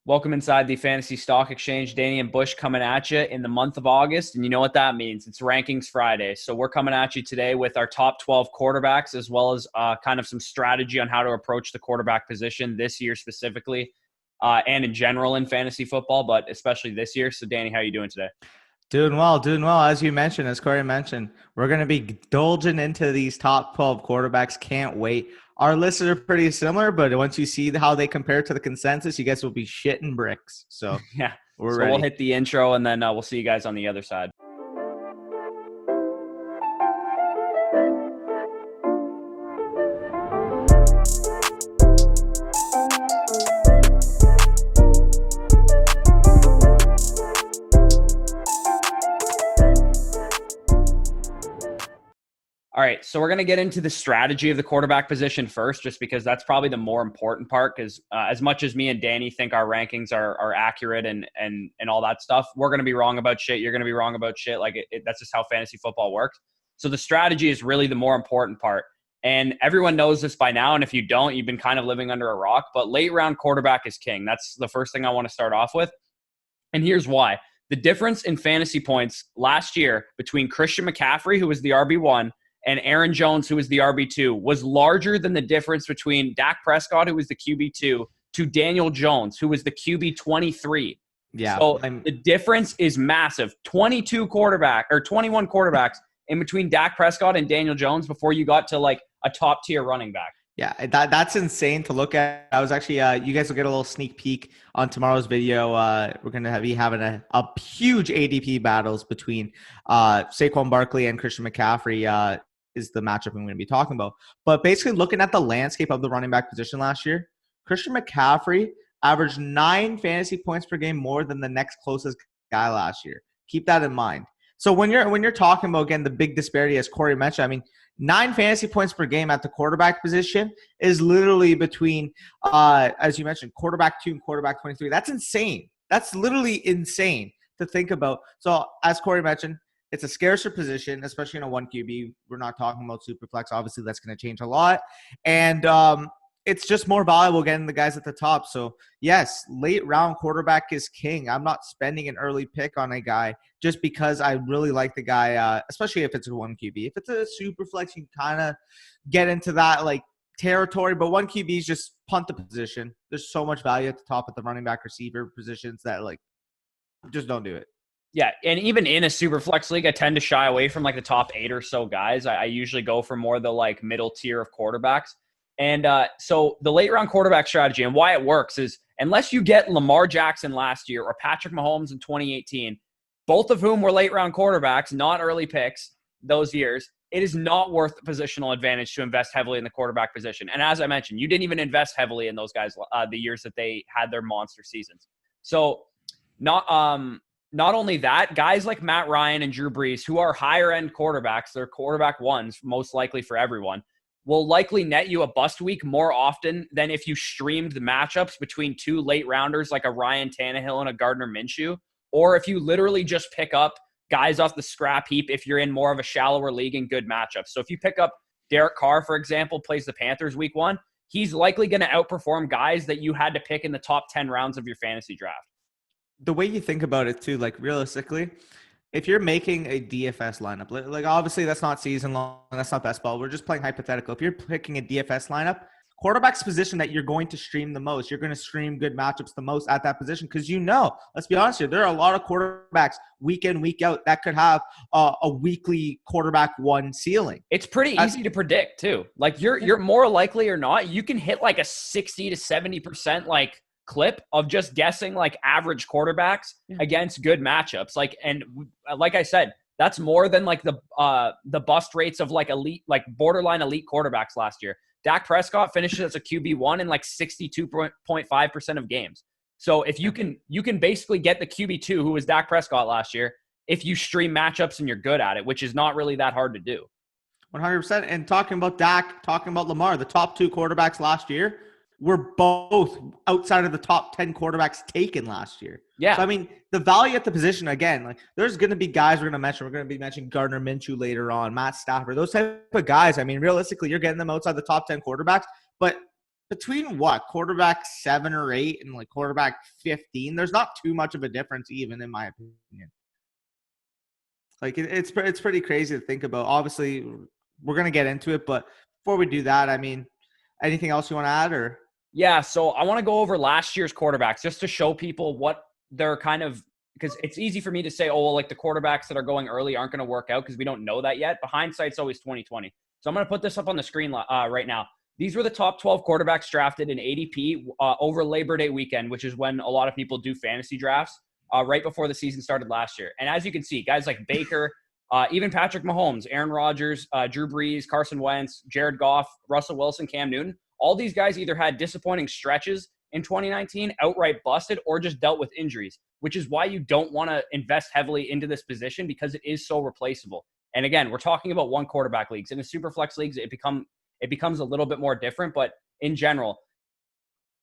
Welcome inside the Fantasy Stock Exchange. Danny and Bush coming at you in the month of August. And you know what that means. It's Rankings Friday. So we're coming at you today with our top 12 quarterbacks, as well as kind of some strategy on how to approach the quarterback position this year specifically, and in general in fantasy football, but especially this year. So Danny, how are you doing today? Doing well, doing well. As you mentioned, as Corey mentioned, we're going to be indulging into these top 12 quarterbacks. Can't wait. Our lists are pretty similar, but once you see how they compare to the consensus, you guys will be shitting bricks. So Yeah. we're So we'll ready. hit the intro and then we'll see you guys on the other side. All right, so we're going to get into the strategy of the quarterback position first, just because that's probably the more important part. Because as much as me and Danny think our rankings are accurate and all that stuff, we're going to be wrong about shit. You're going to be wrong about shit. Like that's just how fantasy football works. So the strategy is really the more important part, and everyone knows this by now. And if you don't, you've been kind of living under a rock. But late round quarterback is king. That's the first thing I want to start off with, and here's why: the difference in fantasy points last year between Christian McCaffrey, who was the RB1, and Aaron Jones, who was the RB2, was larger than the difference between Dak Prescott, who was the QB2, to Daniel Jones, who was the QB23. Yeah. So the difference is massive. 21 quarterbacks in between Dak Prescott and Daniel Jones before you got to like a top tier running back. Yeah, that's insane to look at. I was actually, you guys will get a little sneak peek on tomorrow's video. We're going to be having a huge ADP battles between Saquon Barkley and Christian McCaffrey. Is the matchup I'm going to be talking about. But basically looking at the landscape of the running back position last year, Christian McCaffrey averaged 9 fantasy points per game more than the next closest guy last year. Keep that in mind. So when you're talking about, again, the big disparity, as Corey mentioned, I mean, 9 fantasy points per game at the quarterback position is literally between, as you mentioned, quarterback 2 and quarterback 23. That's insane. That's literally insane to think about. So as Corey mentioned, it's a scarcer position, especially in a 1 QB. We're not talking about Superflex. Obviously, that's going to change a lot. And it's just more valuable getting the guys at the top. So, yes, late round quarterback is king. I'm not spending an early pick on a guy just because I really like the guy, especially if it's a 1 QB. If it's a Superflex, you can kind of get into that like territory. But 1 QB is just punt the position. There's so much value at the top of the running back receiver positions that like just don't do it. Yeah, and even in a super flex league, I tend to shy away from like the top 8 or so guys. I usually go for more the like middle tier of quarterbacks. And so the late round quarterback strategy and why it works is unless you get Lamar Jackson last year or Patrick Mahomes in 2018, both of whom were late round quarterbacks, not early picks those years, it is not worth the positional advantage to invest heavily in the quarterback position. And as I mentioned, you didn't even invest heavily in those guys the years that they had their monster seasons. So not only that, guys like Matt Ryan and Drew Brees, who are higher end quarterbacks, they're quarterback ones, most likely for everyone, will likely net you a bust week more often than if you streamed the matchups between 2 late rounders like a Ryan Tannehill and a Gardner Minshew, or if you literally just pick up guys off the scrap heap if you're in more of a shallower league and good matchups. So if you pick up Derek Carr, for example, plays the Panthers week 1, he's likely going to outperform guys that you had to pick in the top 10 rounds of your fantasy draft. The way you think about it too, like realistically, if you're making a DFS lineup, like obviously that's not season long, that's not best ball. We're just playing hypothetical. If you're picking a DFS lineup, quarterback's position that you're going to stream the most, you're going to stream good matchups the most at that position because let's be honest here, there are a lot of quarterbacks week in, week out that could have a weekly quarterback 1 ceiling. It's pretty easy to predict too. Like you're more likely or not, you can hit like a 60 to 70% like clip of just guessing like average quarterbacks against good matchups. Like I said, that's more than like the bust rates of like elite, like borderline elite quarterbacks last year. Dak Prescott finishes as a QB1 in like 62.5% of games. So if you can basically get the QB2 who was Dak Prescott last year if you stream matchups and you're good at it, which is not really that hard to do. 100%. And talking about Dak, talking about Lamar, the top 2 quarterbacks last year were both outside of the top 10 quarterbacks taken last year. Yeah. So, I mean, the value at the position, again, like there's going to be guys we're going to mention. We're going to be mentioning Gardner Minshew later on, Matt Stafford, those type of guys. I mean, realistically, you're getting them outside the top 10 quarterbacks. But between what, quarterback 7 or 8 and like quarterback 15, there's not too much of a difference, even in my opinion. Like it's pretty crazy to think about. Obviously, we're gonna get into it, but before we do that, I mean, anything else you want to add, or? Yeah, so I want to go over last year's quarterbacks just to show people what they're kind of, because it's easy for me to say, oh, well, like the quarterbacks that are going early aren't going to work out because we don't know that yet. But hindsight's always 2020. So I'm going to put this up on the screen right now. These were the top 12 quarterbacks drafted in ADP over Labor Day weekend, which is when a lot of people do fantasy drafts right before the season started last year. And as you can see, guys like Baker, even Patrick Mahomes, Aaron Rodgers, Drew Brees, Carson Wentz, Jared Goff, Russell Wilson, Cam Newton, all these guys either had disappointing stretches in 2019, outright busted, or just dealt with injuries, which is why you don't want to invest heavily into this position because it is so replaceable. And again, we're talking about one quarterback leagues. In the super flex leagues, it becomes a little bit more different. But in general,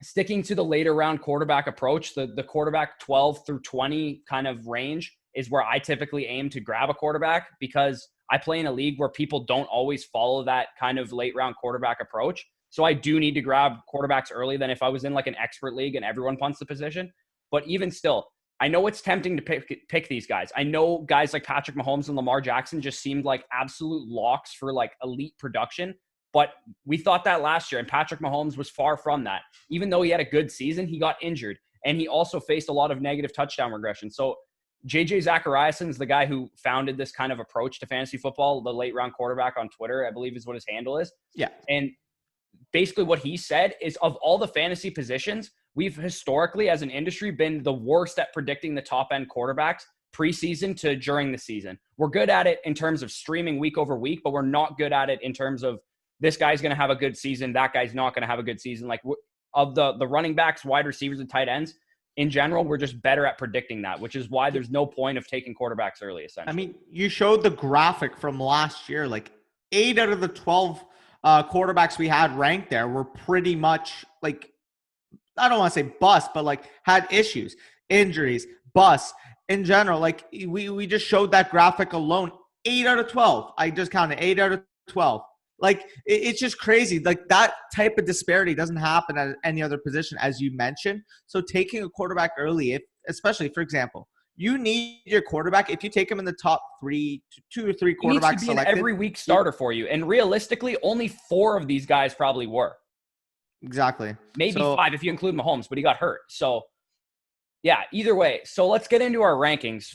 sticking to the later round quarterback approach, the quarterback 12 through 20 kind of range is where I typically aim to grab a quarterback, because I play in a league where people don't always follow that kind of late round quarterback approach. So I do need to grab quarterbacks early than if I was in like an expert league and everyone punts the position. But even still, I know it's tempting to pick these guys. I know guys like Patrick Mahomes and Lamar Jackson just seemed like absolute locks for like elite production. But we thought that last year, and Patrick Mahomes was far from that. Even though he had a good season, he got injured, and he also faced a lot of negative touchdown regression. So JJ Zachariason is the guy who founded this kind of approach to fantasy football, the late round quarterback on Twitter, I believe is what his handle is. Yeah. And basically what he said is, of all the fantasy positions, we've historically as an industry been the worst at predicting the top end quarterbacks preseason to during the season. We're good at it in terms of streaming week over week, but we're not good at it in terms of this guy's going to have a good season, that guy's not going to have a good season. Like of the running backs, wide receivers, and tight ends, in general, we're just better at predicting that, which is why there's no point of taking quarterbacks early, essentially. I mean, you showed the graphic from last year, like 8 out of the 12 quarterbacks we had ranked there were pretty much like, I don't want to say bust, but like had issues, injuries, bust in general. Like we just showed that graphic alone. 8 out of 12. I just counted 8 out of 12. Like it's just crazy. Like that type of disparity doesn't happen at any other position, as you mentioned. So taking a quarterback early, especially for example, you need your quarterback. If you take him in the top 2 or 3 quarterbacks he needs to be selected, an every week starter for you. And realistically, only 4 of these guys probably were. Exactly. Maybe 5 if you include Mahomes, but he got hurt. So yeah, either way. So let's get into our rankings.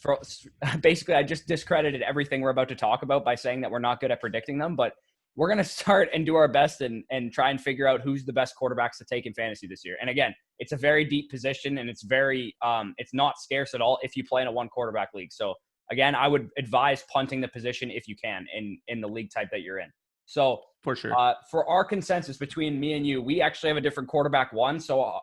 Basically, I just discredited everything we're about to talk about by saying that we're not good at predicting them, but we're going to start and do our best and try and figure out who's the best quarterbacks to take in fantasy this year. And again, it's a very deep position, and it's very it's not scarce at all if you play in a one quarterback league. So again, I would advise punting the position if you can in the league type that you're in. So for sure, for our consensus between me and you, we actually have a different quarterback one. So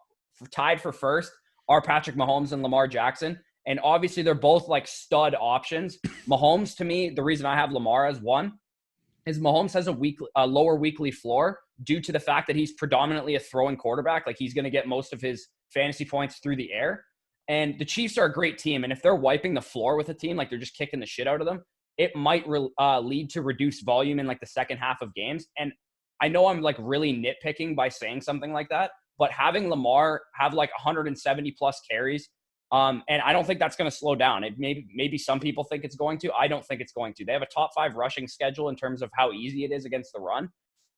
tied for first are Patrick Mahomes and Lamar Jackson. And obviously they're both like stud options. Mahomes, to me, the reason I have Lamar as one is Mahomes has a lower weekly floor due to the fact that he's predominantly a throwing quarterback. Like he's going to get most of his fantasy points through the air. And the Chiefs are a great team. And if they're wiping the floor with a team, like they're just kicking the shit out of them, it might lead to reduced volume in like the second half of games. And I know I'm like really nitpicking by saying something like that, but having Lamar have like 170 plus carries, and I don't think that's going to slow down. It maybe some people think it's going to. I don't think it's going to. They have a top 5 rushing schedule in terms of how easy it is against the run.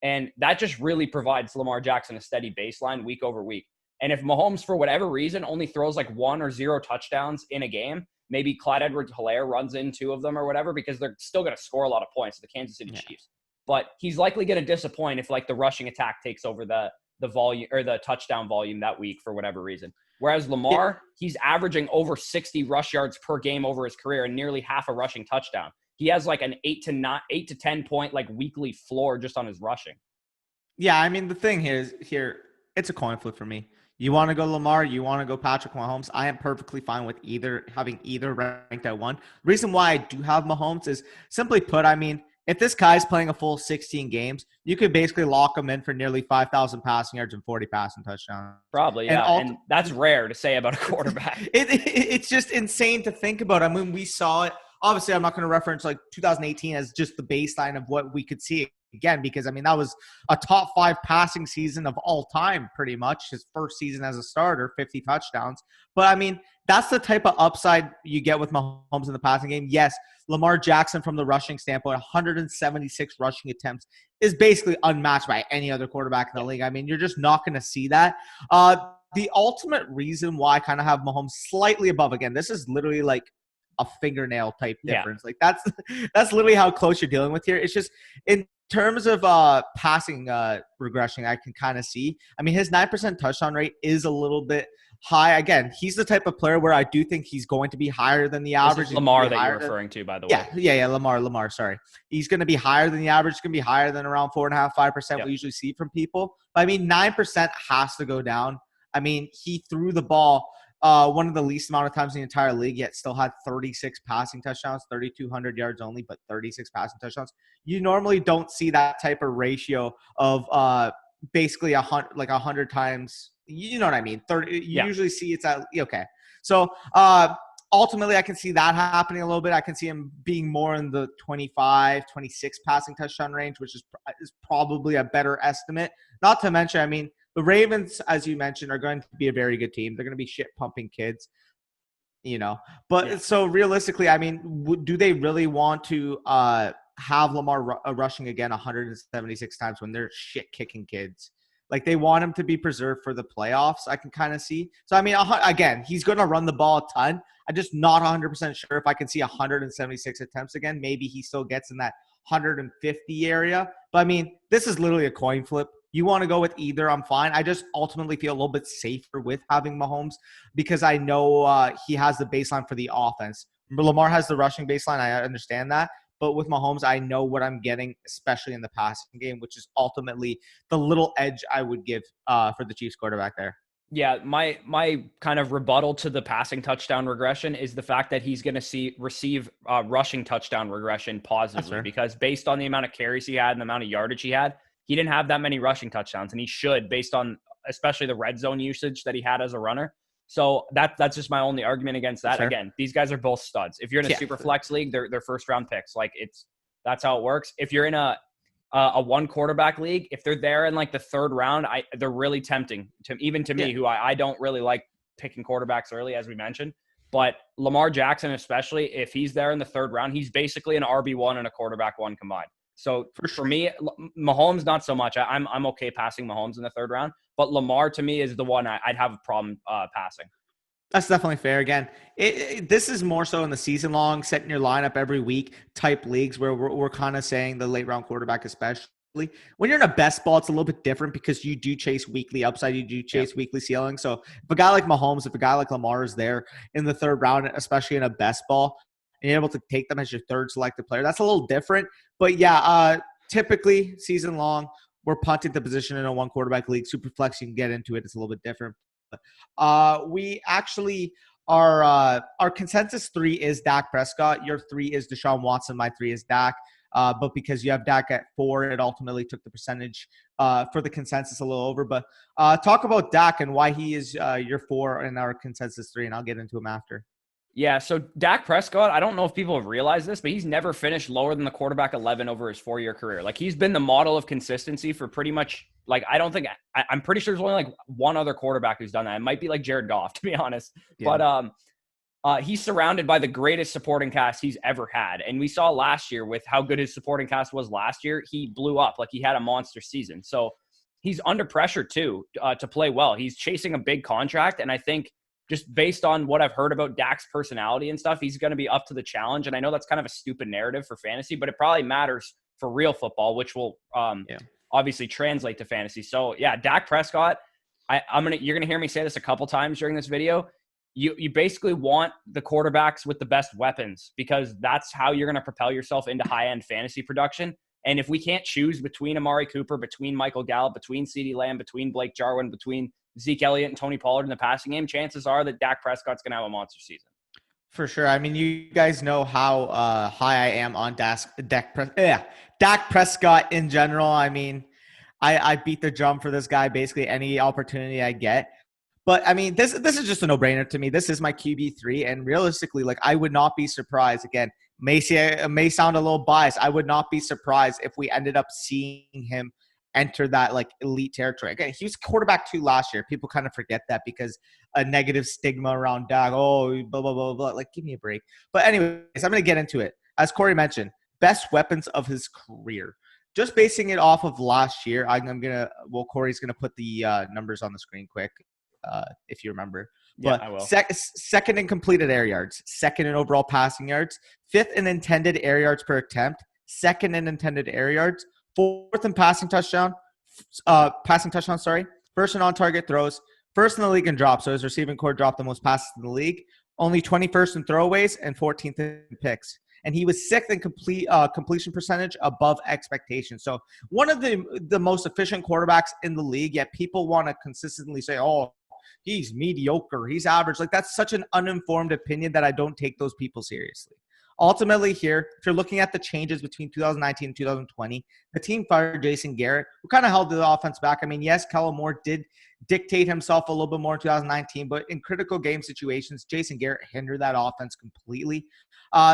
And that just really provides Lamar Jackson a steady baseline week over week. And if Mahomes, for whatever reason, only throws like 1 or 0 touchdowns in a game, maybe Clyde Edwards-Helaire runs in 2 of them or whatever, because they're still going to score a lot of points, the Kansas City Chiefs. But he's likely going to disappoint if like the rushing attack takes over the volume or the touchdown volume that week for whatever reason. Whereas Lamar, he's averaging over 60 rush yards per game over his career and nearly half a rushing touchdown. He has like an 8 to 10 point like weekly floor just on his rushing. Yeah, I mean the thing is here, it's a coin flip for me. You want to go Lamar, you want to go Patrick Mahomes. I am perfectly fine with having either ranked at 1. The reason why I do have Mahomes is simply put, I mean, if this guy's playing a full 16 games, you could basically lock him in for nearly 5,000 passing yards and 40 passing touchdowns. Probably, yeah. And that's rare to say about a quarterback. It's just insane to think about. I mean, we saw it. Obviously, I'm not going to reference like 2018 as just the baseline of what we could see again, because I mean, that was a top 5 passing season of all time, pretty much. His first season as a starter, 50 touchdowns. But I mean, that's the type of upside you get with Mahomes in the passing game. Yes, Lamar Jackson from the rushing standpoint, 176 rushing attempts is basically unmatched by any other quarterback in the league. I mean, you're just not going to see that. The ultimate reason why I kind of have Mahomes slightly above, again, this is literally like a fingernail type difference. Like that's literally how close you're dealing with here. It's just in terms of passing regression, I can kind of see. I mean, his 9% touchdown rate is a little bit high. Again, he's the type of player where I do think he's going to be higher than the average. This is Lamar that you're referring to, by the way. Yeah, Lamar. Sorry, he's going to be higher than the average. It's going to be higher than around 4.5%, 5% we usually see from people. But I mean, 9% has to go down. I mean, he threw the ball one of the least amount of times in the entire league, yet still had 36 passing touchdowns, 3,200 yards only, but 36 passing touchdowns. You normally don't see that type of ratio of basically 100 times. You know what I mean? 30. You usually see it's at okay. So ultimately, I can see that happening a little bit. I can see him being more in the 25, 26 passing touchdown range, which is probably a better estimate. Not to mention, I mean, the Ravens, as you mentioned, are going to be a very good team. They're going to be shit-pumping kids, you know. But so realistically, I mean, do they really want to have Lamar rushing again 176 times when they're shit-kicking kids? Like, they want him to be preserved for the playoffs, I can kind of see. So, I mean, again, he's going to run the ball a ton. I'm just not 100% sure if I can see 176 attempts again. Maybe he still gets in that 150 area. But, I mean, this is literally a coin flip. You want to go with either, I'm fine. I just ultimately feel a little bit safer with having Mahomes because I know he has the baseline for the offense. Lamar has the rushing baseline. I understand that. But with Mahomes, I know what I'm getting, especially in the passing game, which is ultimately the little edge I would give for the Chiefs quarterback there. Yeah, my kind of rebuttal to the passing touchdown regression is the fact that he's going to receive rushing touchdown regression positively because based on the amount of carries he had and the amount of yardage he had, he didn't have that many rushing touchdowns, and he should based on especially the red zone usage that he had as a runner. So that's just my only argument against that. Again, these guys are both studs. If you're in a super flex league, they're first round picks. Like that's how it works. If you're in a one quarterback league, if they're there in like the third round, they're really tempting to me, who I don't really like picking quarterbacks early, as we mentioned. But Lamar Jackson, especially if he's there in the third round, he's basically an RB1 and a quarterback one combined. So for me, Mahomes, not so much. I'm okay passing Mahomes in the third round, but Lamar to me is the one I'd have a problem passing. That's definitely fair. Again, this is more so in the season long, setting your lineup every week type leagues where we're kind of saying the late round quarterback, especially when you're in a best ball, it's a little bit different because you do chase weekly upside. You do chase weekly ceiling. So if a guy like Mahomes, if a guy like Lamar is there in the third round, especially in a best ball, and you're able to take them as your third selected player, that's a little different. But yeah, typically season long, we're punting the position in a one quarterback league. Superflex, you can get into it. It's a little bit different. We actually our consensus 3 is Dak Prescott. Your 3 is Deshaun Watson. My 3 is Dak. But because you have Dak at 4, it ultimately took the percentage for the consensus a little over. But talk about Dak and why he is your 4 in our consensus 3, and I'll get into him after. Yeah, so Dak Prescott, I don't know if people have realized this, but he's never finished lower than the quarterback 11 over his 4-year career. Like, he's been the model of consistency for pretty much, like, I'm pretty sure there's only, like, one other quarterback who's done that. It might be, like, Jared Goff, to be honest. Yeah. But he's surrounded by the greatest supporting cast he's ever had. And we saw last year with how good his supporting cast was last year, he blew up. Like, he had a monster season. So he's under pressure, too, to play well. He's chasing a big contract, and I think just based on what I've heard about Dak's personality and stuff, he's going to be up to the challenge. And I know that's kind of a stupid narrative for fantasy, but it probably matters for real football, which will obviously translate to fantasy. So yeah, Dak Prescott, you're going to hear me say this a couple times during this video. You basically want the quarterbacks with the best weapons because that's how you're going to propel yourself into high-end fantasy production. And if we can't choose between Amari Cooper, between Michael Gallup, between CeeDee Lamb, between Blake Jarwin, between Zeke Elliott and Tony Pollard in the passing game, chances are that Dak Prescott's going to have a monster season. For sure. I mean, you guys know how high I am on Dak Prescott in general. I mean, I beat the drum for this guy basically any opportunity I get. But, I mean, this is just a no-brainer to me. This is my QB3, and realistically, like, I would not be surprised, again, may sound a little biased. I would not be surprised if we ended up seeing him enter that like elite territory. Again, he was quarterback 2 last year. People kind of forget that because a negative stigma around Dak. Oh, blah, blah, blah, blah. Like, give me a break. But anyways, I'm going to get into it. As Corey mentioned, best weapons of his career. Just basing it off of last year, Corey's going to put the numbers on the screen quick, if you remember. Yeah, But I will. Second in completed air yards, second in overall passing yards, fifth in intended air yards per attempt, second in intended air yards, fourth in passing touchdowns, first in on-target throws, first in the league in drops. So his receiving core dropped the most passes in the league, only 21st in throwaways and 14th in picks. And he was 6th in completion percentage above expectations. So one of the most efficient quarterbacks in the league, yet people want to consistently say, oh, he's mediocre, he's average. Like, that's such an uninformed opinion that I don't take those people seriously. Ultimately here, if you're looking at the changes between 2019 and 2020, the team fired Jason Garrett, who kind of held the offense back. I mean, yes, Kellen Moore did dictate himself a little bit more in 2019, but in critical game situations, Jason Garrett hindered that offense completely.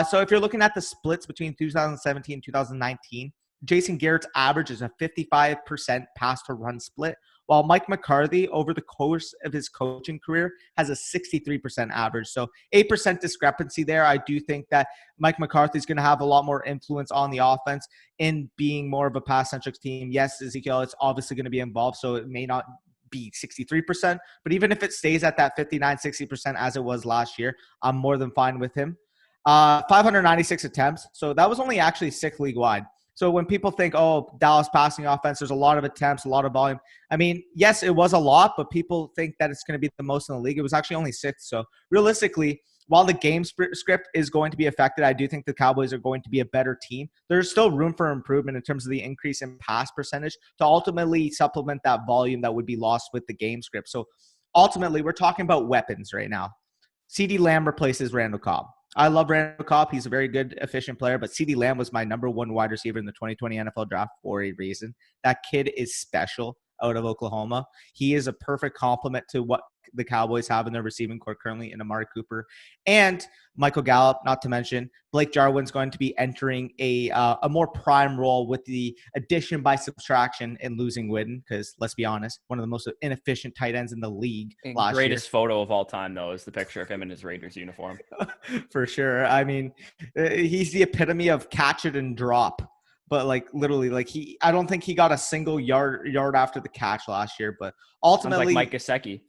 So if you're looking at the splits between 2017 and 2019, Jason Garrett's average is a 55% pass to run split, while Mike McCarthy, over the course of his coaching career, has a 63% average. So 8% discrepancy there. I do think that Mike McCarthy is going to have a lot more influence on the offense in being more of a pass-centric team. Yes, Ezekiel is obviously going to be involved, so it may not be 63%. But even if it stays at that 59, 60% as it was last year, I'm more than fine with him. 596 attempts. So that was only actually 6th league-wide. So when people think, oh, Dallas passing offense, there's a lot of attempts, a lot of volume. I mean, yes, it was a lot, but people think that it's going to be the most in the league. It was actually only 6th. So realistically, while the game script is going to be affected, I do think the Cowboys are going to be a better team. There's still room for improvement in terms of the increase in pass percentage to ultimately supplement that volume that would be lost with the game script. So ultimately, we're talking about weapons right now. CeeDee Lamb replaces Randall Cobb. I love Randall Cobb. He's a very good, efficient player, but CeeDee Lamb was my number 1 wide receiver in the 2020 NFL draft for a reason. That kid is special out of Oklahoma. He is a perfect complement to what the Cowboys have in their receiving core currently in Amari Cooper and Michael Gallup, not to mention Blake Jarwin's going to be entering a more prime role with the addition by subtraction and losing Witten, because let's be honest, one of the most inefficient tight ends in the league last year. Greatest photo of all time, though, is the picture of him in his Raiders uniform. For sure. I mean, he's the epitome of catch it and drop. But like literally, like I don't think he got a single yard after the catch last year. But ultimately, sounds like Mike Gesicki.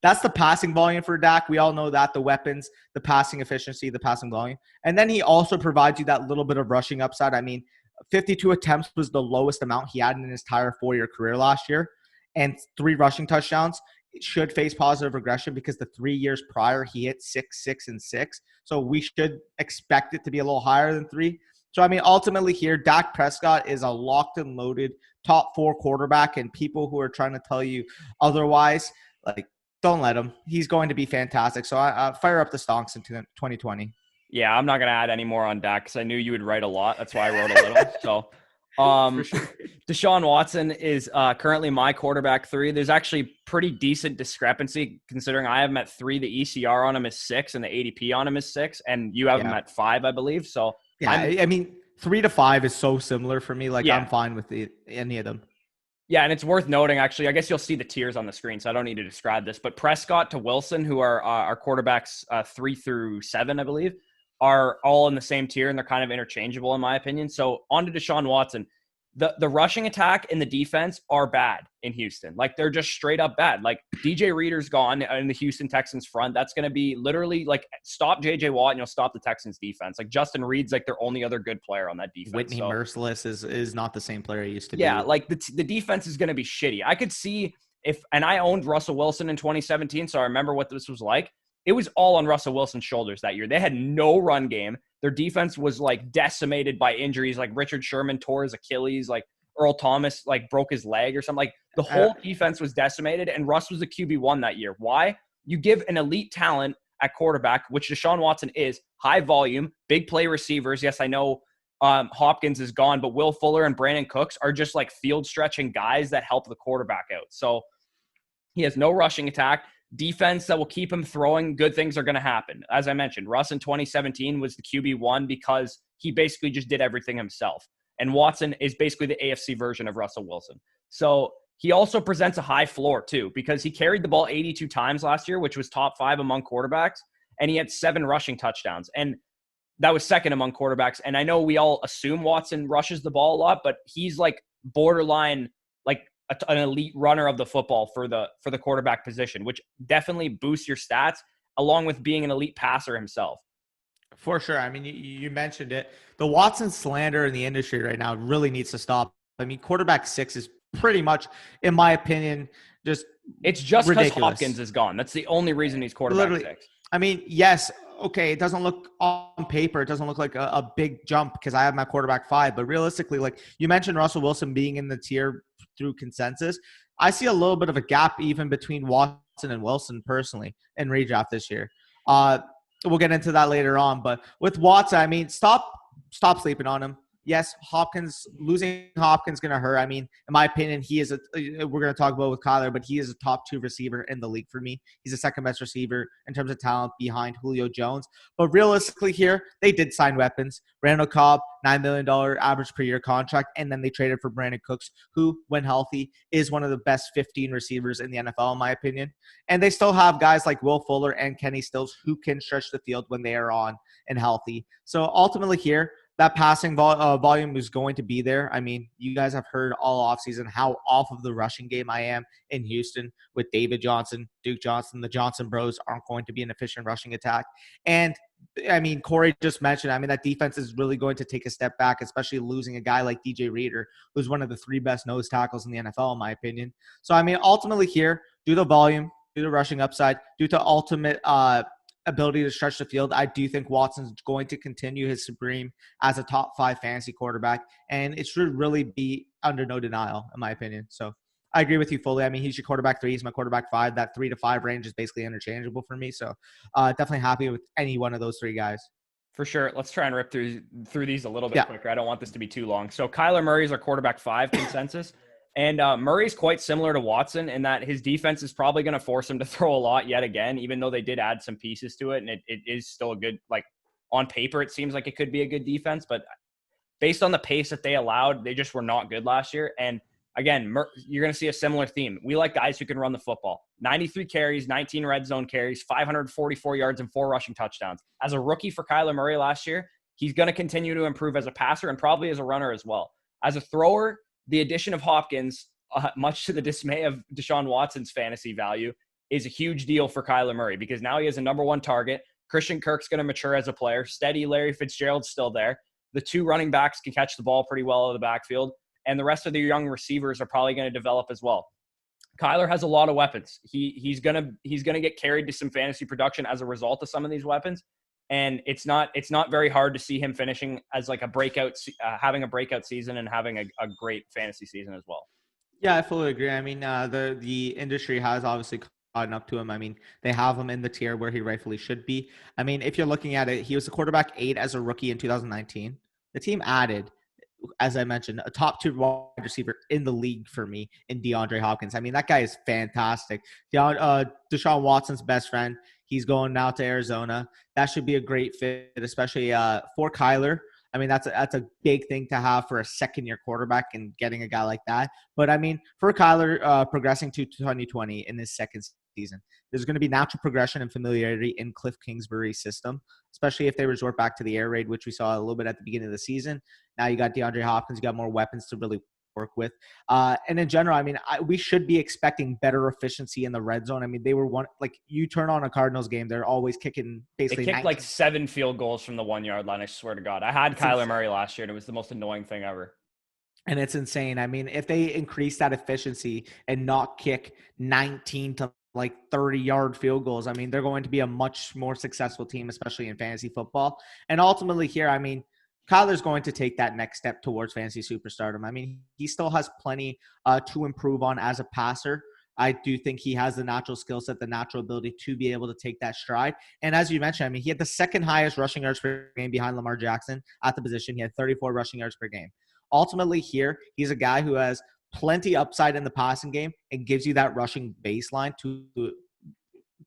That's the passing volume for Dak. We all know that, the weapons, the passing efficiency, the passing volume. And then he also provides you that little bit of rushing upside. I mean, 52 attempts was the lowest amount he had in his entire 4-year career last year. And 3 rushing touchdowns. It should face positive regression because the 3 years prior, he hit 6, 6, and 6. So we should expect it to be a little higher than 3. So, I mean, ultimately here, Dak Prescott is a locked and loaded top 4 quarterback, and people who are trying to tell you otherwise, like, don't let him. He's going to be fantastic. So I fire up the stonks in 2020. Yeah, I'm not going to add any more on Dak because I knew you would write a lot. That's why I wrote a little. So, For sure. Deshaun Watson is currently my quarterback 3. There's actually pretty decent discrepancy considering I have him at 3. The ECR on him is 6 and the ADP on him is 6. And you have him at 5, I believe. So, yeah, I mean, 3 to 5 is so similar for me. Like, yeah. I'm fine with any of them. Yeah, and it's worth noting, actually, I guess you'll see the tiers on the screen, so I don't need to describe this, but Prescott to Wilson, who are our quarterbacks 3 through 7, I believe, are all in the same tier, and they're kind of interchangeable, in my opinion. So on to Deshaun Watson. The rushing attack and the defense are bad in Houston. Like, they're just straight up bad. Like, DJ Reader's gone in the Houston Texans front. That's going to be literally, like, stop J.J. Watt and you'll stop the Texans defense. Like, Justin Reed's, like, their only other good player on that defense. Whitney Merciless is not the same player he used to be. Yeah, like, the defense is going to be shitty. I could see and I owned Russell Wilson in 2017, so I remember what this was like. It was all on Russell Wilson's shoulders that year. They had no run game. Their defense was, like, decimated by injuries. Like, Richard Sherman tore his Achilles. Like, Earl Thomas, like, broke his leg or something. Like, the whole defense was decimated, and Russ was the QB1 that year. Why? You give an elite talent at quarterback, which Deshaun Watson is, high volume, big play receivers. Yes, I know Hopkins is gone, but Will Fuller and Brandon Cooks are just, like, field-stretching guys that help the quarterback out. So he has no rushing attack. defense that will keep him throwing, good things are going to happen. As I mentioned, Russ in 2017 was the QB1 because he basically just did everything himself. And Watson is basically the AFC version of Russell Wilson. So he also presents a high floor too, because he carried the ball 82 times last year, which was top 5 among quarterbacks. And he had 7 rushing touchdowns. And that was second among quarterbacks. And I know we all assume Watson rushes the ball a lot, but he's like borderline, like an elite runner of the football for the quarterback position, which definitely boosts your stats along with being an elite passer himself. For sure. I mean, you mentioned it. The Watson slander in the industry right now really needs to stop. I mean, quarterback 6 is pretty much, in my opinion, it's just because ridiculous. Hopkins is gone. That's the only reason he's quarterback 6. I mean, yes, okay, it doesn't look on paper, it doesn't look like a big jump because I have my quarterback 5, but realistically, like you mentioned Russell Wilson being in the tier through consensus, I see a little bit of a gap even between Watson and Wilson personally in redraft this year. We'll get into that later on, but with Watson, I mean, stop sleeping on him. Yes, losing Hopkins going to hurt. I mean, in my opinion, he is we're going to talk about with Kyler, but he is a top 2 receiver in the league for me. He's the second best receiver in terms of talent behind Julio Jones. But realistically here, they did sign weapons. Randall Cobb, $9 million average per year contract. And then they traded for Brandon Cooks, who, when healthy, is one of the best 15 receivers in the NFL, in my opinion. And they still have guys like Will Fuller and Kenny Stills who can stretch the field when they are on and healthy. So ultimately here, that passing volume is going to be there. I mean, you guys have heard all offseason how off of the rushing game I am in Houston with David Johnson, Duke Johnson. The Johnson bros aren't going to be an efficient rushing attack. And, I mean, Corey just mentioned, I mean, that defense is really going to take a step back, especially losing a guy like DJ Reader, who's one of the 3 best nose tackles in the NFL, in my opinion. So, I mean, ultimately here, due to volume, due to rushing upside, due to ultimate ability to stretch the field, I do think Watson's going to continue his supreme as a top 5 fantasy quarterback, and it should really be under no denial, in my opinion. So I agree with you fully. I mean, he's your quarterback 3, he's my quarterback 5. That 3 to 5 range is basically interchangeable for me. So definitely happy with any one of those 3 guys. For sure. Let's try and rip through these a little bit quicker. I don't want this to be too long. So Kyler Murray is our quarterback 5 consensus. And Murray's quite similar to Watson in that his defense is probably going to force him to throw a lot yet again, even though they did add some pieces to it. And it is still a good, like on paper, it seems like it could be a good defense. But based on the pace that they allowed, they just were not good last year. And again, you're going to see a similar theme. We like guys who can run the football. 93 carries, 19 red zone carries, 544 yards, and 4 rushing touchdowns. As a rookie for Kyler Murray last year, he's going to continue to improve as a passer and probably as a runner as well. As a thrower, the addition of Hopkins, much to the dismay of Deshaun Watson's fantasy value, is a huge deal for Kyler Murray because now he has a number 1 target. Christian Kirk's going to mature as a player. Steady Larry Fitzgerald's still there. The 2 running backs can catch the ball pretty well out of the backfield, and the rest of the young receivers are probably going to develop as well. Kyler has a lot of weapons. He's gonna get carried to some fantasy production as a result of some of these weapons. And it's not very hard to see him finishing as like a breakout, having a breakout season and having a great fantasy season as well. Yeah, I fully agree. I mean, the industry has obviously caught up to him. I mean, they have him in the tier where he rightfully should be. I mean, if you're looking at it, he was a quarterback 8 as a rookie in 2019. The team added, as I mentioned, a top 2 wide receiver in the league for me in DeAndre Hopkins. I mean, that guy is fantastic. Deshaun Watson's best friend. He's going now to Arizona. That should be a great fit, especially for Kyler. I mean, that's a big thing to have for a second-year quarterback and getting a guy like that. But, I mean, for Kyler progressing to 2020 in his second season, there's going to be natural progression and familiarity in Cliff Kingsbury's system, especially if they resort back to the air raid, which we saw a little bit at the beginning of the season. Now you got DeAndre Hopkins. You got more weapons to really work with. And in general, I mean, we should be expecting better efficiency in the red zone. I mean, they were you turn on a Cardinals game, they're always kicking basically. They kicked like 7 field goals from the 1 yard line. I swear to God, I had Kyler Murray last year and it was the most annoying thing ever. And it's insane. I mean, if they increase that efficiency and not kick 19 to like 30-yard field goals, I mean, they're going to be a much more successful team, especially in fantasy football. And ultimately here, I mean, Kyler's going to take that next step towards fantasy superstardom. I mean, he still has plenty to improve on as a passer. I do think he has the natural skill set, the natural ability to be able to take that stride. And as you mentioned, I mean, he had the second highest rushing yards per game behind Lamar Jackson at the position. He had 34 rushing yards per game. Ultimately here, he's a guy who has plenty upside in the passing game and gives you that rushing baseline to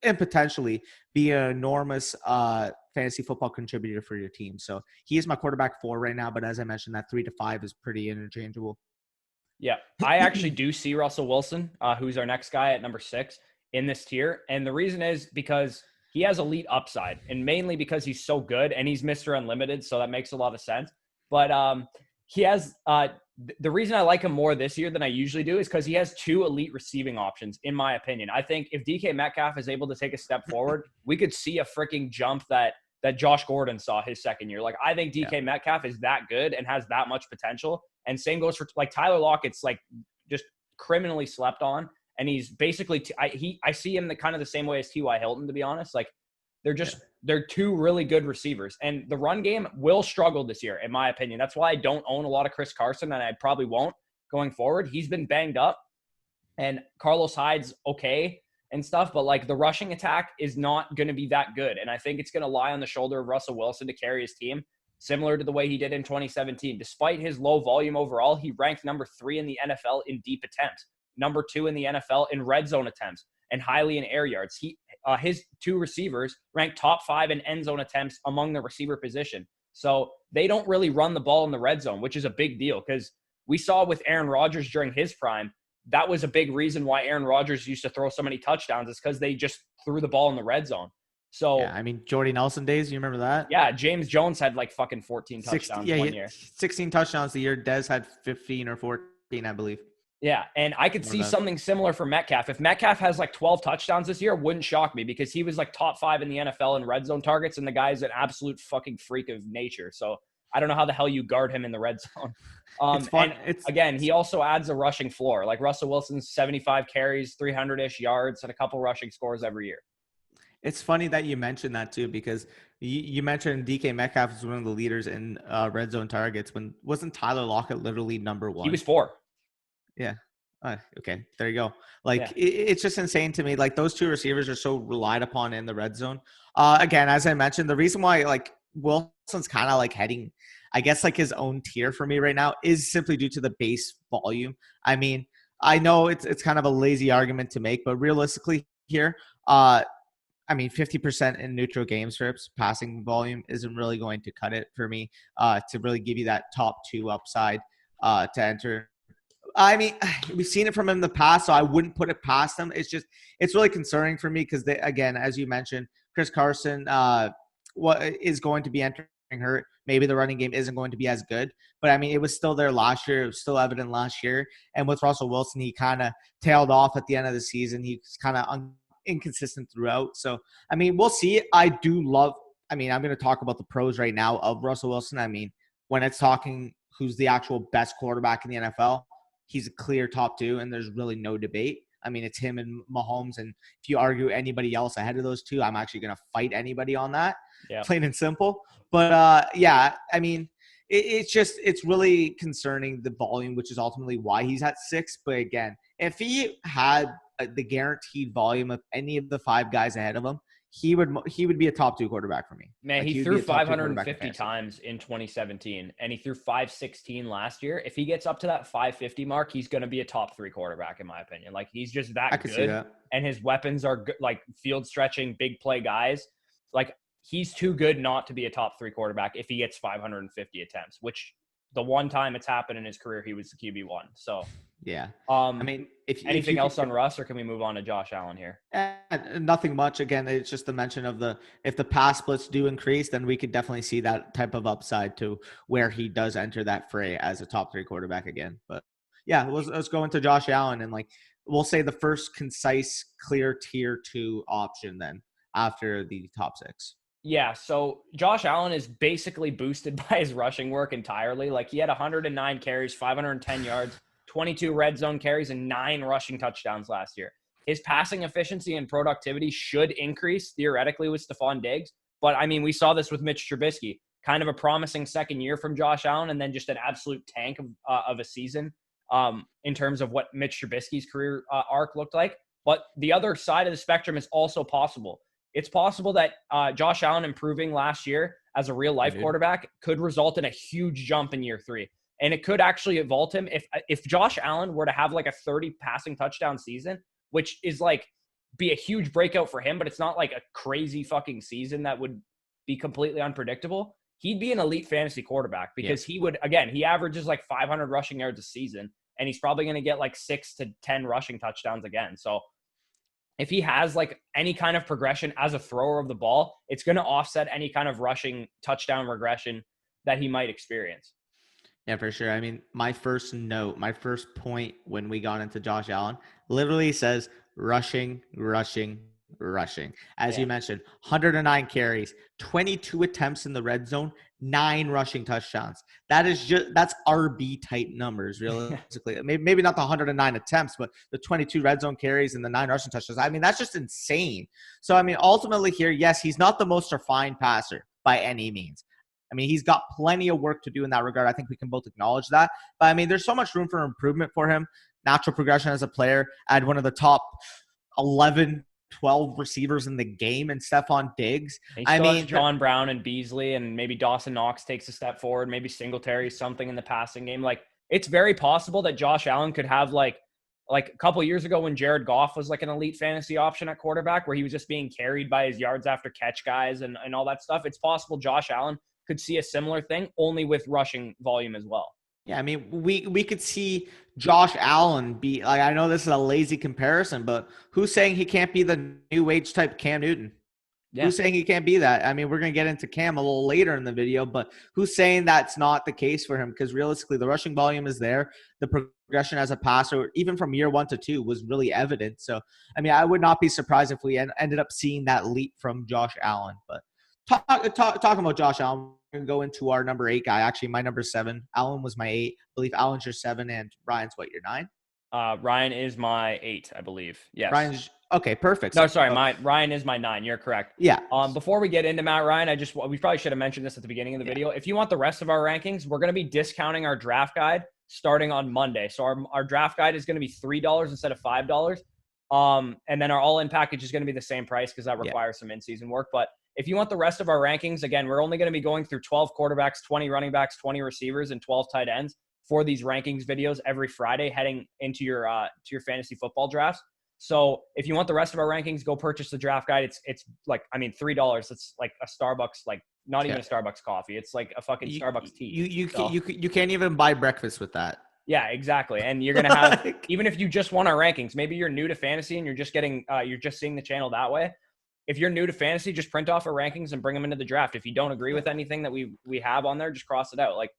and potentially be an enormous fantasy football contributor for your team. So he is my quarterback 4 right now, but as I mentioned, that 3 to 5 is pretty interchangeable. Yeah, I actually do see Russell Wilson, who's our next guy at number 6 in this tier. And the reason is because he has elite upside, and mainly because he's so good and he's Mr. Unlimited. So that makes a lot of sense. But he has the reason I like him more this year than I usually do is because he has 2 elite receiving options, in my opinion. I think if DK Metcalf is able to take a step forward, we could see a freaking jump that Josh Gordon saw his second year. Like, I think DK Metcalf is that good and has that much potential. And same goes for like Tyler Lockett's like just criminally slept on. And he's basically, I see him kind of the same way as T.Y. Hilton, to be honest. Like, they're 2 really good receivers. And the run game will struggle this year, in my opinion. That's why I don't own a lot of Chris Carson, and I probably won't going forward. He's been banged up, and Carlos Hyde's okay and stuff, but like the rushing attack is not going to be that good. And I think it's going to lie on the shoulder of Russell Wilson to carry his team, similar to the way he did in 2017. Despite his low volume overall, he ranked number 3 in the NFL in deep attempts, number 2 in the NFL in red zone attempts, and highly in air yards. His 2 receivers ranked top 5 in end zone attempts among the receiver position. So they don't really run the ball in the red zone, which is a big deal, because we saw with Aaron Rodgers during his prime, that was a big reason why Aaron Rodgers used to throw so many touchdowns, is because they just threw the ball in the red zone. So yeah, I mean, Jordy Nelson days, you remember that? Yeah, James Jones had like fucking 14 touchdowns one year. 16 touchdowns the year. Dez had 15 or 14, I believe. Yeah, and I could see something similar for Metcalf. If Metcalf has like 12 touchdowns this year, it wouldn't shock me, because he was like top 5 in the NFL in red zone targets, and the guy's an absolute fucking freak of nature. So I don't know how the hell you guard him in the red zone. It's fun. Again, he also adds a rushing floor. Like Russell Wilson's 75 carries, 300-ish yards, and a couple rushing scores every year. It's funny that you mentioned that too, because you mentioned DK Metcalf is one of the leaders in red zone targets. Wasn't Tyler Lockett literally number 1? He was 4. Yeah. Okay. There you go. Like, it's just insane to me. Like, those 2 receivers are so relied upon in the red zone. Again, as I mentioned, the reason why like Wilson's kind of like heading, I guess, like his own tier for me right now is simply due to the base volume. I mean, I know it's kind of a lazy argument to make, but realistically here, I mean, 50% in neutral game strips, passing volume isn't really going to cut it for me to really give you that top 2 upside to enter. I mean, we've seen it from him in the past, so I wouldn't put it past him. It's really concerning for me because, again, as you mentioned, Chris Carson is going to be entering hurt. Maybe the running game isn't going to be as good, but I mean, it was still there last year. It was still evident last year. And with Russell Wilson, he kind of tailed off at the end of the season. He's kind of inconsistent throughout. So, I mean, we'll see. I'm going to talk about the pros right now of Russell Wilson. I mean, when it's talking who's the actual best quarterback in the NFL, he's a clear top 2, and there's really no debate. I mean, it's him and Mahomes, and if you argue anybody else ahead of those 2, I'm actually going to fight anybody on that, plain and simple. But, I mean, it's really concerning, the volume, which is ultimately why he's at 6. But, again, if he had the guaranteed volume of any of the 5 guys ahead of him, he would be a top 2 quarterback for me. Man, he threw 550 times in 2017, and he threw 516 last year. If he gets up to that 550 mark, he's going to be a top 3 quarterback, in my opinion. Like, he's just that good. See that. And his weapons are good, like field stretching, big play guys. Like, he's too good not to be a top 3 quarterback if he gets 550 attempts, which the one time it's happened in his career, he was the QB1. So, yeah. I mean, anything else on Russ, or can we move on to Josh Allen here? Nothing much. Again, it's just the mention of if the pass splits do increase, then we could definitely see that type of upside to where he does enter that fray as a top 3 quarterback again. But yeah, let's go into Josh Allen, and like we'll say the first concise, clear tier 2 option then after the top 6. Yeah, so Josh Allen is basically boosted by his rushing work entirely. Like, he had 109 carries, 510 yards, 22 red zone carries, and 9 rushing touchdowns last year. His passing efficiency and productivity should increase theoretically with Stephon Diggs. But, I mean, we saw this with Mitch Trubisky. Kind of a promising second year from Josh Allen, and then just an absolute tank of a season in terms of what Mitch Trubisky's career arc looked like. But the other side of the spectrum is also possible. It's possible that Josh Allen improving last year as a real-life quarterback could result in a huge jump in year 3. And it could actually vault him if Josh Allen were to have like a 30 passing touchdown season, which is like be a huge breakout for him, but it's not like a crazy fucking season that would be completely unpredictable. He'd be an elite fantasy quarterback because he would, again, he averages like 500 rushing yards a season, and he's probably going to get like 6 to 10 rushing touchdowns again. So if he has like any kind of progression as a thrower of the ball, it's going to offset any kind of rushing touchdown regression that he might experience. Yeah, for sure. I mean, my first point when we got into Josh Allen literally says rushing, rushing, rushing. As you mentioned, 109 carries, 22 attempts in the red zone, 9 rushing touchdowns. That's RB type numbers, realistically. Maybe not the 109 attempts, but the 22 red zone carries and the 9 rushing touchdowns. I mean, that's just insane. So, I mean, ultimately here, yes, he's not the most refined passer by any means. I mean, he's got plenty of work to do in that regard. I think we can both acknowledge that. But, I mean, there's so much room for improvement for him. Natural progression as a player. I had one of the top 11, 12 receivers in the game and Stephon Diggs. I mean, John Brown and Beasley, and maybe Dawson Knox takes a step forward. Maybe Singletary, something in the passing game. Like, it's very possible that Josh Allen could have like a couple years ago when Jared Goff was like an elite fantasy option at quarterback, where he was just being carried by his yards after catch guys and all that stuff. It's possible Josh Allen could see a similar thing, only with rushing volume as well. Yeah, I mean, we could see Josh Allen be like, I know this is a lazy comparison, but who's saying he can't be the new age type Cam Newton? Yeah. Who's saying he can't be that? I mean, we're going to get into Cam a little later in the video, but who's saying that's not the case for him? Because realistically, the rushing volume is there. The progression as a passer, even from year 1 to 2, was really evident. So, I mean, I would not be surprised if we ended up seeing that leap from Josh Allen. But talking about Josh Allen, we're going to go into our number 8 guy. Actually, my number 7. Allen was my 8. I believe Allen's your 7, and Ryan's what, your 9? Ryan is my 8, I believe. Yes. Ryan's okay, perfect. No, sorry, Ryan is my 9. You're correct. Yeah. Before we get into Matt Ryan, we probably should have mentioned this at the beginning of the video. If you want the rest of our rankings, we're going to be discounting our draft guide starting on Monday. So our draft guide is going to be $3 instead of $5. And then our all-in package is going to be the same price because that requires some in-season work. But if you want the rest of our rankings, again, we're only going to be going through 12 quarterbacks, 20 running backs, 20 receivers, and 12 tight ends for these rankings videos every Friday heading into your to your fantasy football drafts. So if you want the rest of our rankings, go purchase the draft guide. It's like, I mean, $3. It's like a Starbucks, like not even a Starbucks coffee. It's like a fucking Starbucks tea. You can't even buy breakfast with that. Yeah, exactly. And you're going to have, even if you just want our rankings, maybe you're new to fantasy and you're just getting, you're just seeing the channel that way. If you're new to fantasy, just print off our rankings and bring them into the draft. If you don't agree with anything that we have on there, just cross it out. Like,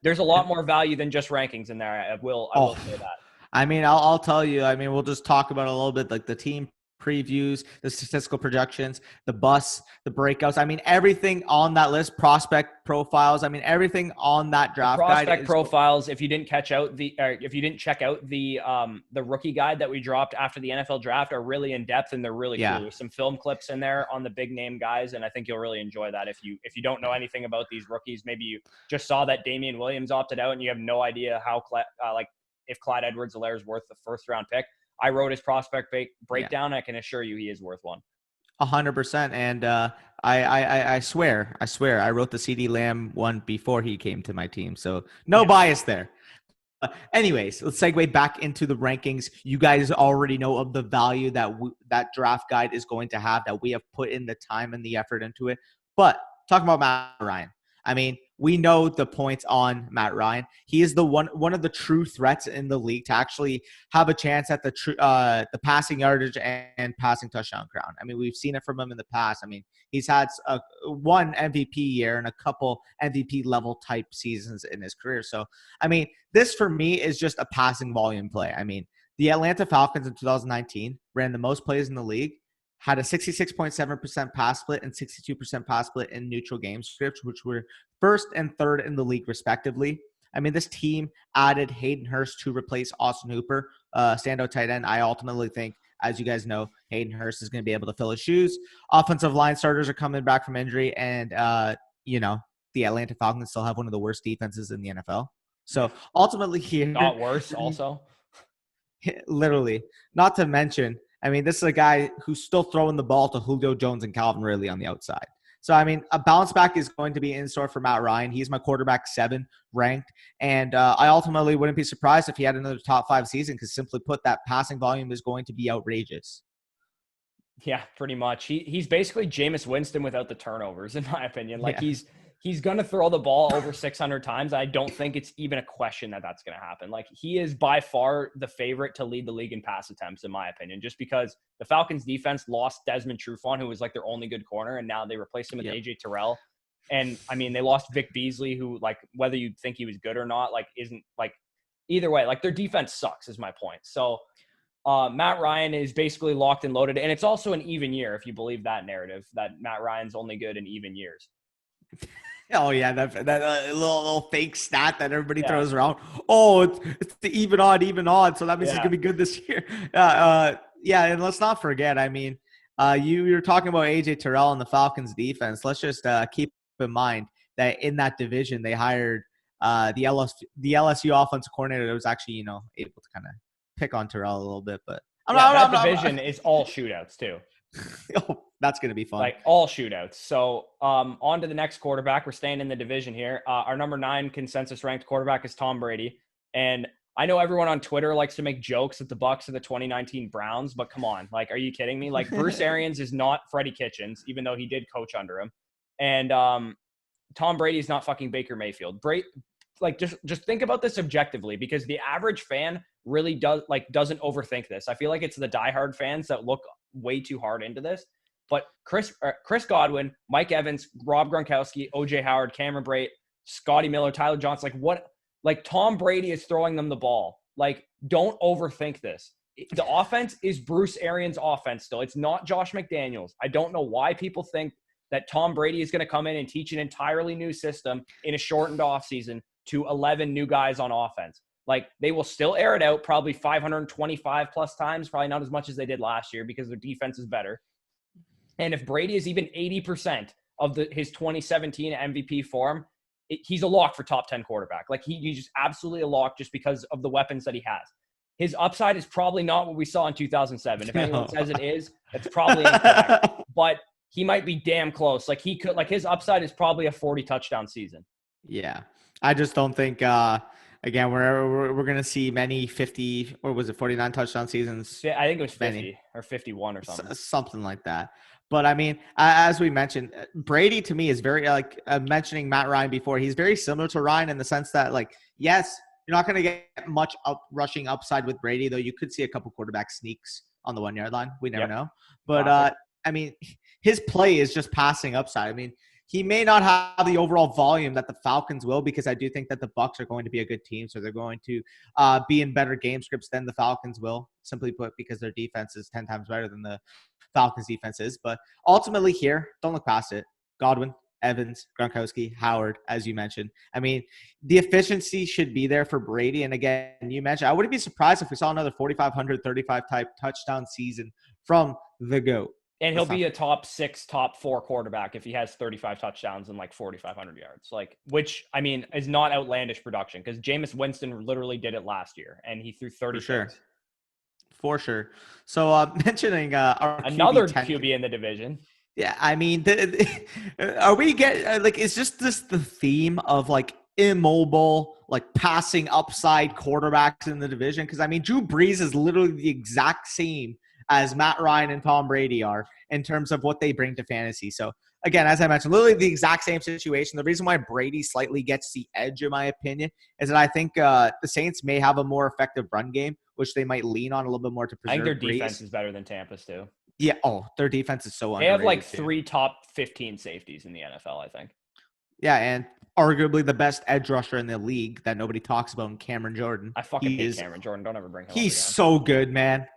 there's a lot more value than just rankings in there. I will say that. I mean, I'll tell you. I mean, we'll just talk about it a little bit, like the team previews, the statistical projections, the busts, the breakouts. I mean, everything on that list, prospect profiles. I mean, everything on that draft guide. Prospect profiles. If you didn't check out the rookie guide that we dropped after the NFL draft, are really in depth and they're really cool. There's some film clips in there on the big name guys, and I think you'll really enjoy that. If you don't know anything about these rookies, maybe you just saw that Damian Williams opted out and you have no idea how if Clyde Edwards-Helaire is worth the first round pick. I wrote his prospect breakdown. I can assure you he is worth one. 100%. And I swear, I wrote the CD Lamb one before he came to my team. So no bias there. Anyways, let's segue back into the rankings. You guys already know of the value that that draft guide is going to have, that we have put in the time and the effort into it. But talking about Matt Ryan, I mean, we know the points on Matt Ryan. He is the one of the true threats in the league to actually have a chance at the passing yardage and passing touchdown crown. I mean, we've seen it from him in the past. I mean, he's had one MVP year and a couple MVP level type seasons in his career. So, I mean, this for me is just a passing volume play. I mean, the Atlanta Falcons in 2019 ran the most plays in the league, had a 66.7% pass split and 62% pass split in neutral game scripts, which were first and third in the league respectively. I mean, this team added Hayden Hurst to replace Austin Hooper, standout tight end. I ultimately think, as you guys know, Hayden Hurst is going to be able to fill his shoes. Offensive line starters are coming back from injury, and, the Atlanta Falcons still have one of the worst defenses in the NFL. So ultimately here. Not worse also. Literally. Not to mention, I mean, this is a guy who's still throwing the ball to Julio Jones and Calvin Ridley on the outside. So, I mean, a bounce back is going to be in store for Matt Ryan. He's my quarterback 7 ranked. And I ultimately wouldn't be surprised if he had another top 5 season because simply put, that passing volume is going to be outrageous. Yeah, pretty much. He's basically Jameis Winston without the turnovers, in my opinion. Like Yeah. he's going to throw the ball over 600 times. I don't think it's even a question that that's going to happen. Like he is by far the favorite to lead the league in pass attempts, in my opinion, just because the Falcons defense lost Desmond Trufant, who was like their only good corner, and now they replaced him with AJ Terrell. And I mean, they lost Vic Beasley, who like whether you think he was good or not, like isn't like either way. Like their defense sucks, is my point. So. Matt Ryan is basically locked and loaded, and it's also an even year if you believe that narrative that Matt Ryan's only good in even years. Oh yeah, that little fake stat that everybody throws around. Oh, it's the even odd. So that means he's gonna be good this year. Yeah, and let's not forget. I mean, you're talking about AJ Terrell and the Falcons defense. Let's just keep in mind that in that division they hired the LSU offensive coordinator that was actually able to kind of pick on Terrell a little bit, but that division is all shootouts too. Oh, that's going to be fun. Like all shootouts. So on to the next quarterback. We're staying in the division here. Our number 9 consensus ranked quarterback is Tom Brady. And I know everyone on Twitter likes to make jokes that the Bucs are the 2019 Browns, but come on. Like, are you kidding me? Like Bruce Arians is not Freddie Kitchens, even though he did coach under him. And Tom Brady is not fucking Baker Mayfield. Like just think about this objectively, because the average fan really doesn't overthink this. I feel like it's the diehard fans that look way too hard into this. But Chris Godwin, Mike Evans, Rob Gronkowski, OJ Howard, Cameron Brate, Scotty Miller, Tyler Johnson, like Tom Brady is throwing them the ball. Like, don't overthink this. The offense is Bruce Arians' offense still. It's not Josh McDaniels. I don't know why people think that Tom Brady is going to come in and teach an entirely new system in a shortened offseason to 11 new guys on offense. Like, they will still air it out probably 525 plus times, probably not as much as they did last year because their defense is better. And if Brady is even 80% of his 2017 MVP form, he's a lock for top 10 quarterback. Like he's just absolutely a lock just because of the weapons that he has. His upside is probably not what we saw in 2007. If anyone says it is, that's probably incorrect. But he might be damn close. Like his upside is probably a 40 touchdown season. Yeah. I just don't think, again, we're going to see many 50, or was it 49 touchdown seasons? Yeah, I think it was 50 or 51 or something. Something like that. But I mean, as we mentioned, Brady to me is very mentioning Matt Ryan before. He's very similar to Ryan in the sense that, like, yes, you're not going to get much rushing upside with Brady, though you could see a couple quarterback sneaks on the 1 yard line. We never know. But I mean, his play is just passing upside. I mean, he may not have the overall volume that the Falcons will, because I do think that the Bucs are going to be a good team. So they're going to be in better game scripts than the Falcons will, simply put, because their defense is 10 times better than the Falcons defense is. But ultimately here, don't look past it. Godwin, Evans, Gronkowski, Howard, as you mentioned. I mean, the efficiency should be there for Brady. And again, you mentioned, I wouldn't be surprised if we saw another 4,500, 35 type touchdown season from the GOAT. And he'll be a top 6, top 4 quarterback if he has 35 touchdowns and like 4,500 yards. Like, which, I mean, is not outlandish production, because Jameis Winston literally did it last year and he threw 30 For sure. So mentioning our another QB in the division. Yeah, I mean, are we is just this the theme of like immobile, like passing upside quarterbacks in the division? Because I mean, Drew Brees is literally the exact same as Matt Ryan and Tom Brady are in terms of what they bring to fantasy. So again, as I mentioned, literally the exact same situation. The reason why Brady slightly gets the edge, in my opinion, is that I think the Saints may have a more effective run game, which they might lean on a little bit more to preserve. I think their defense is better than Tampa's too. Yeah. Oh, their defense is so underrated. They have like 3 top 15 safeties in the NFL, I think. Yeah, and arguably the best edge rusher in the league that nobody talks about in Cameron Jordan. I fucking hate Cameron Jordan. Don't ever bring him up. He's so good, man.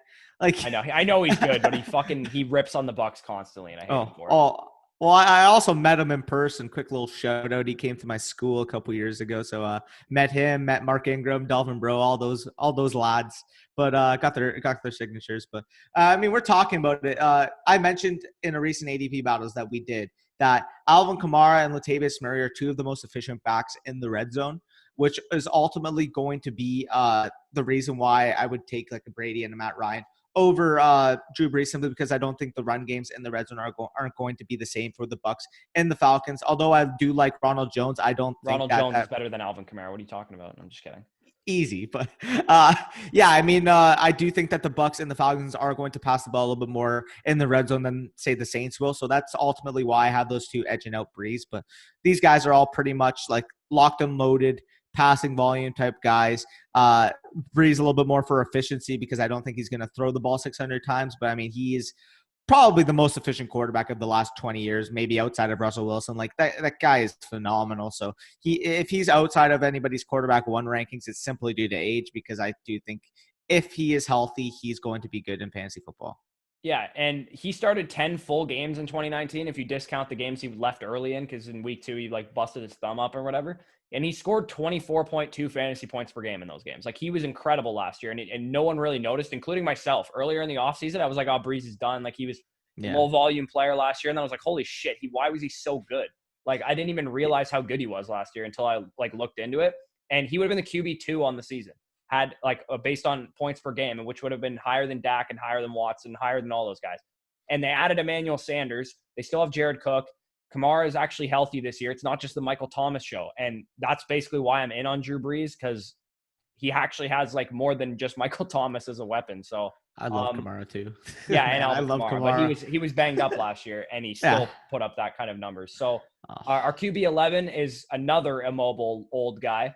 Like, I know he's good, but he rips on the Bucs constantly, and I hate him for it. Well, I also met him in person. Quick little shout out. He came to my school a couple years ago. So met him, met Mark Ingram, Delvin Bro, all those lads. But got their signatures. But I mean, we're talking about it. I mentioned in a recent ADP battles that we did that Alvin Kamara and Latavius Murray are 2 of the most efficient backs in the red zone, which is ultimately going to be the reason why I would take like a Brady and a Matt Ryan over Drew Brees simply because I don't think the run games in the red zone aren't going to be the same for the Bucks and the Falcons. Although I do like Ronald Jones, I don't think Ronald Jones is better than Alvin Kamara. What are you talking about? I'm just kidding. Easy, but yeah, I mean, I do think that the Bucks and the Falcons are going to pass the ball a little bit more in the red zone than say the Saints will. So that's ultimately why I have those two edging out Brees. But these guys are all pretty much like locked and loaded passing volume type guys. Brees a little bit more for efficiency because I don't think he's going to throw the ball 600 times. But I mean, he is probably the most efficient quarterback of the last 20 years, maybe outside of Russell Wilson. Like that guy is phenomenal. So if he's outside of anybody's quarterback one rankings, it's simply due to age, because I do think if he is healthy, he's going to be good in fantasy football. Yeah, and he started 10 full games in 2019 if you discount the games he left early in, because in week 2 he like busted his thumb up or whatever. And he scored 24.2 fantasy points per game in those games. Like, he was incredible last year, and no one really noticed, including myself. Earlier in the offseason, I was like, oh, Brees is done. Like, he was a low-volume player last year, and then I was like, holy shit, why was he so good? Like, I didn't even realize how good he was last year until I like looked into it. And he would have been the QB2 on the season, had like based on points per game, and which would have been higher than Dak and higher than Watson, higher than all those guys. And they added Emmanuel Sanders. They still have Jared Cook. Kamara is actually healthy this year. It's not just the Michael Thomas show. And that's basically why I'm in on Drew Brees, because he actually has like more than just Michael Thomas as a weapon. So I love Kamara too. Yeah, and I love Kamara. But he was banged up last year, and he still put up that kind of numbers. So our QB 11 is another immobile old guy,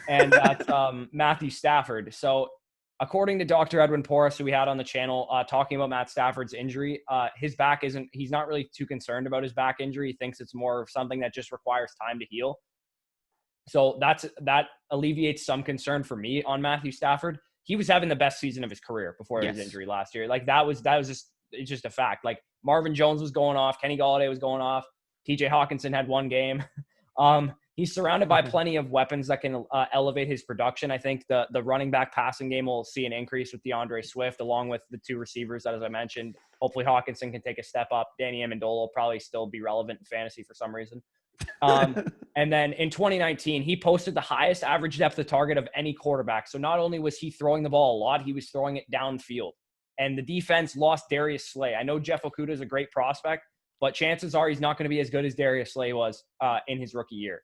and that's Matthew Stafford. So according to Dr. Edwin Porras, who we had on the channel, talking about Matt Stafford's injury, his back he's not really too concerned about his back injury. He thinks it's more of something that just requires time to heal. So that alleviates some concern for me on Matthew Stafford. He was having the best season of his career before his injury last year. Like, that was just a fact. Like, Marvin Jones was going off, Kenny Golladay was going off, TJ Hawkinson had one game. He's surrounded by plenty of weapons that can elevate his production. I think the running back passing game will see an increase with DeAndre Swift, along with the two receivers that, as I mentioned, hopefully Hawkinson can take a step up. Danny Amendola will probably still be relevant in fantasy for some reason. And then in 2019, he posted the highest average depth of target of any quarterback. So not only was he throwing the ball a lot, he was throwing it downfield. And the defense lost Darius Slay. I know Jeff Okudah is a great prospect, but chances are he's not going to be as good as Darius Slay was in his rookie year.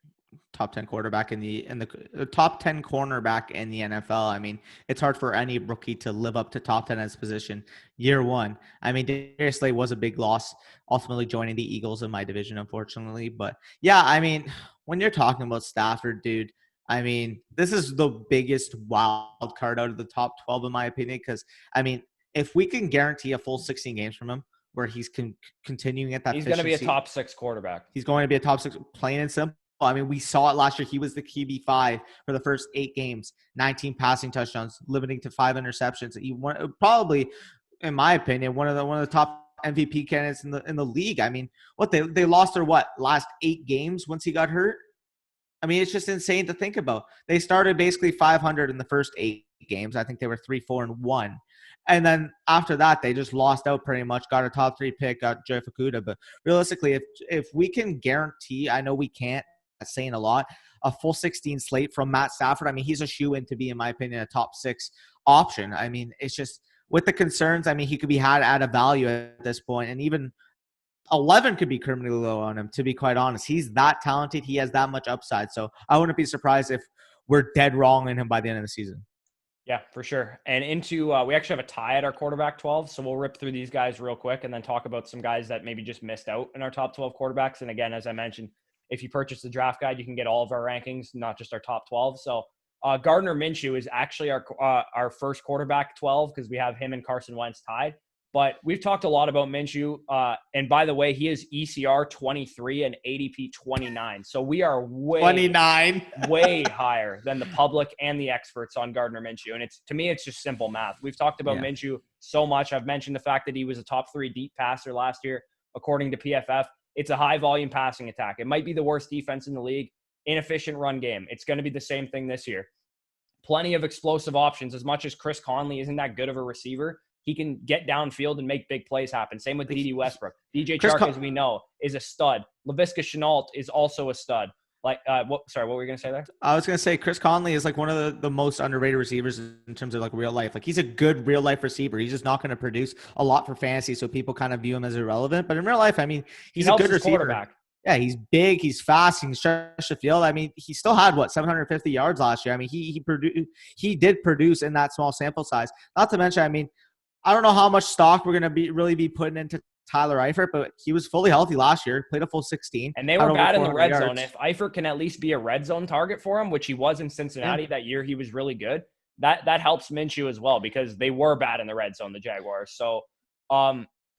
Top 10 quarterback in the top 10 cornerback in the NFL. I mean, it's hard for any rookie to live up to top 10 as position year one. I mean, Darius Slay was a big loss, ultimately joining the Eagles in my division, unfortunately. But yeah, I mean, when you're talking about Stafford, dude, I mean, this is the biggest wild card out of the top 12, in my opinion, because I mean, if we can guarantee a full 16 games from him, where he's continuing at that, he's going to be a top 6 quarterback. He's going to be a top 6, plain and simple. I mean, we saw it last year. He was the QB5 for the first 8 games, 19 passing touchdowns, limiting to 5 interceptions. He probably, in my opinion, one of the top MVP candidates in the league. I mean, they lost their last 8 games once he got hurt. I mean, it's just insane to think about. They started basically 500 in the first 8 games. I think they were 3-4-1. And then after that, they just lost out pretty much, got a top 3 pick, got Jeff Okudah. But realistically, if we can guarantee, I know we can't, saying a lot, a full 16 slate from Matt Stafford, I mean, he's a shoe-in to be, in my opinion, a top 6 option. I mean, it's just with the concerns, I mean, he could be had at a value at this point, and even 11 could be criminally low on him, to be quite honest. He's that talented. He has that much upside. So I wouldn't be surprised if we're dead wrong in him by the end of the season. Yeah, for sure. And we actually have a tie at our quarterback 12. So we'll rip through these guys real quick and then talk about some guys that maybe just missed out in our top 12 quarterbacks. And again, as I mentioned, if you purchase the draft guide, you can get all of our rankings, not just our top 12. So Gardner Minshew is actually our first quarterback 12, because we have him and Carson Wentz tied. But we've talked a lot about Minshew. And by the way, he is ECR 23 and ADP 29. So we are way higher than the public and the experts on Gardner Minshew. And to me, it's just simple math. We've talked about Minshew so much. I've mentioned the fact that he was a top 3 deep passer last year, according to PFF. It's a high-volume passing attack. It might be the worst defense in the league. Inefficient run game. It's going to be the same thing this year. Plenty of explosive options. As much as Chris Conley isn't that good of a receiver, he can get downfield and make big plays happen. Same with D.D. Westbrook. DJ Chark, as we know, is a stud. Laviska Shenault is also a stud. Like, what were you gonna say there? I was gonna say Chris Conley is like one of the most underrated receivers in terms of like real life. Like he's a good real life receiver. He's just not going to produce a lot for fantasy, so people kind of view him as irrelevant. But in real life, I mean, He he's a helps good his receiver. quarterback. Yeah, he's big, he's fast, he can stretch the field. I mean, he still had 750 yards last year. I mean, he did produce in that small sample size. Not to mention, I mean, I don't know how much stock we're gonna be putting into Tyler Eifert, but he was fully healthy last year, played a full 16. And they were bad in the red zone. If Eifert can at least be a red zone target for him, which he was in Cincinnati that year, he was really good. That helps Minshew as well because they were bad in the red zone, the Jaguars. So,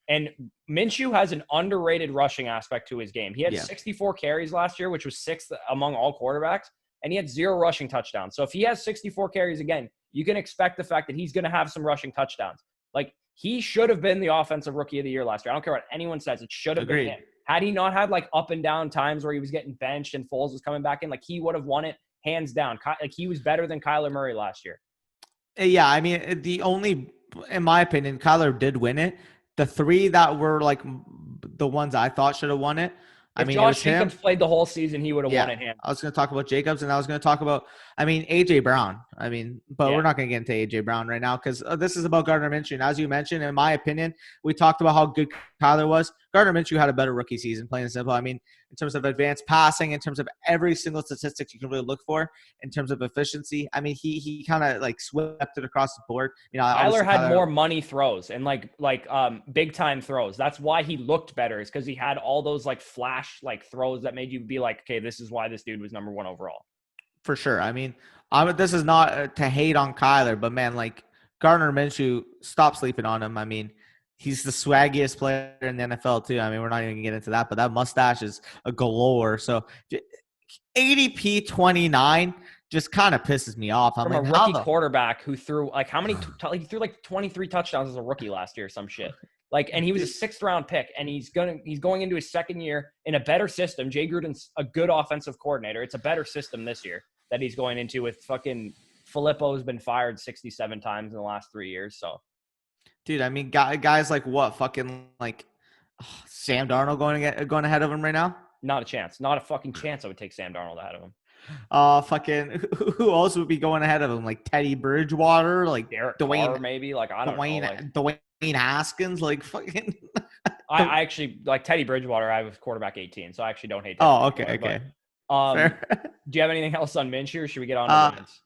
and Minshew has an underrated rushing aspect to his game. He had 64 carries last year, which was sixth among all quarterbacks, and he had 0 rushing touchdowns. So if he has 64 carries again, you can expect the fact that he's going to have some rushing touchdowns. Like, he should have been the offensive rookie of the year last year. I don't care what anyone says. It should have been him. Had he not had like up and down times where he was getting benched and Foles was coming back in, like he would have won it hands down. Like he was better than Kyler Murray last year. Yeah, I mean, in my opinion, Kyler did win it. The 3 that were like the ones I thought should have won it. If Josh Jacobs played the whole season, he would have won it. I was going to talk about Jacobs, and I was going to talk about, AJ Brown. But we're not going to get into AJ Brown right now because this is about Gardner Minshew. And as you mentioned, in my opinion, we talked about how good Kyler was. Gardner Minshew had a better rookie season, plain and simple. I mean, in terms of advanced passing, in terms of every single statistics you can really look for, in terms of efficiency, I mean, he kind of like swept it across the board. Kyler had more money throws and like big time throws. That's why he looked better, is because he had all those like flash like throws that made you be like, okay, this is why this dude was number 1 overall. For sure. I mean, this is not to hate on Kyler, but man, like Gardner Minshew, stop sleeping on him. I mean, he's the swaggiest player in the NFL too. I mean, we're not even gonna get into that, but that mustache is a galore. So ADP 29 just kind of pisses me off. I'm like, a rookie quarterback who threw like he threw like 23 touchdowns as a rookie last year, some shit. Like, and he was a 6th round pick, and he's going into his 2nd year in a better system. Jay Gruden's a good offensive coordinator. It's a better system this year that he's going into with fucking Filippo's been fired 67 times in the last 3 years. So, dude, I mean, guys like what fucking like Sam Darnold going ahead of him right now? Not a chance. Not a fucking chance I would take Sam Darnold ahead of him. Fucking who else would be going ahead of him? Like Teddy Bridgewater, like Derek Carr, maybe. Like I don't know. Like, Dwayne Haskins, like fucking. I actually like Teddy Bridgewater. I was quarterback 18, so I actually don't hate. Okay. But, do you have anything else on Minshew, or should we get on to Wentz?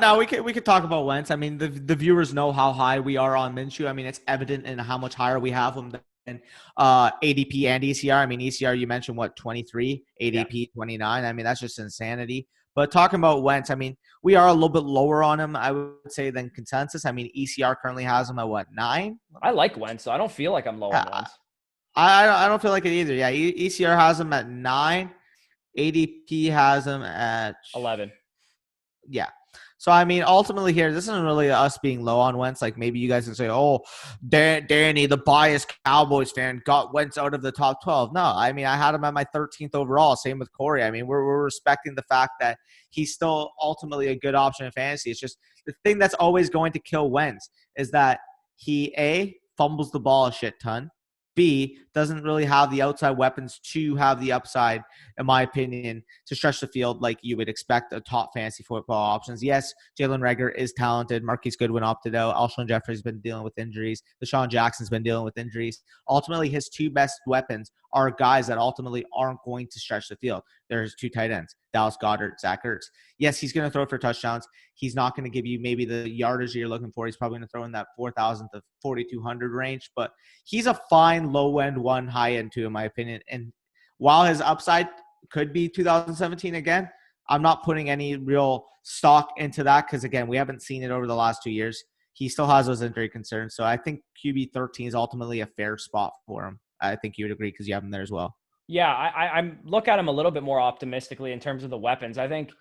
No, we could talk about Wentz. I mean, the viewers know how high we are on Minshew. I mean, it's evident in how much higher we have him than ADP and ECR. I mean, ECR, you mentioned 23, ADP 29. I mean, that's just insanity. But talking about Wentz, I mean, we are a little bit lower on him, I would say, than consensus. I mean, ECR currently has him at 9? I like Wentz, so I don't feel like I'm low on Wentz. I don't feel like it either. Yeah, ECR has him at 9. ADP has him at 11. Yeah. So, I mean, ultimately here, this isn't really us being low on Wentz. Like, maybe you guys can say, oh, Danny, the biased Cowboys fan, got Wentz out of the top 12. No, I mean, I had him at my 13th overall. Same with Corey. I mean, we're respecting the fact that he's still ultimately a good option in fantasy. It's just the thing that's always going to kill Wentz is that he, A, fumbles the ball a shit ton. B, doesn't really have the outside weapons to have the upside, in my opinion, to stretch the field like you would expect a top fantasy football options. Yes, Jalen Reagor is talented. Marquise Goodwin opted out. Alshon Jeffrey's been dealing with injuries. Deshaun Jackson's been dealing with injuries. Ultimately, his 2 best weapons are guys that ultimately aren't going to stretch the field. There's 2 tight ends, Dallas Goedert, Zach Ertz. Yes, he's going to throw for touchdowns. He's not going to give you maybe the yardage you're looking for. He's probably going to throw in that 4,000 to 4,200 range. But he's a fine low-end one, high-end two, in my opinion. And while his upside could be 2017 again, I'm not putting any real stock into that because, again, we haven't seen it over the last 2 years. He still has those injury concerns. So I think QB 13 is ultimately a fair spot for him. I think you would agree because you have him there as well. Yeah, I look at him a little bit more optimistically in terms of the weapons. I think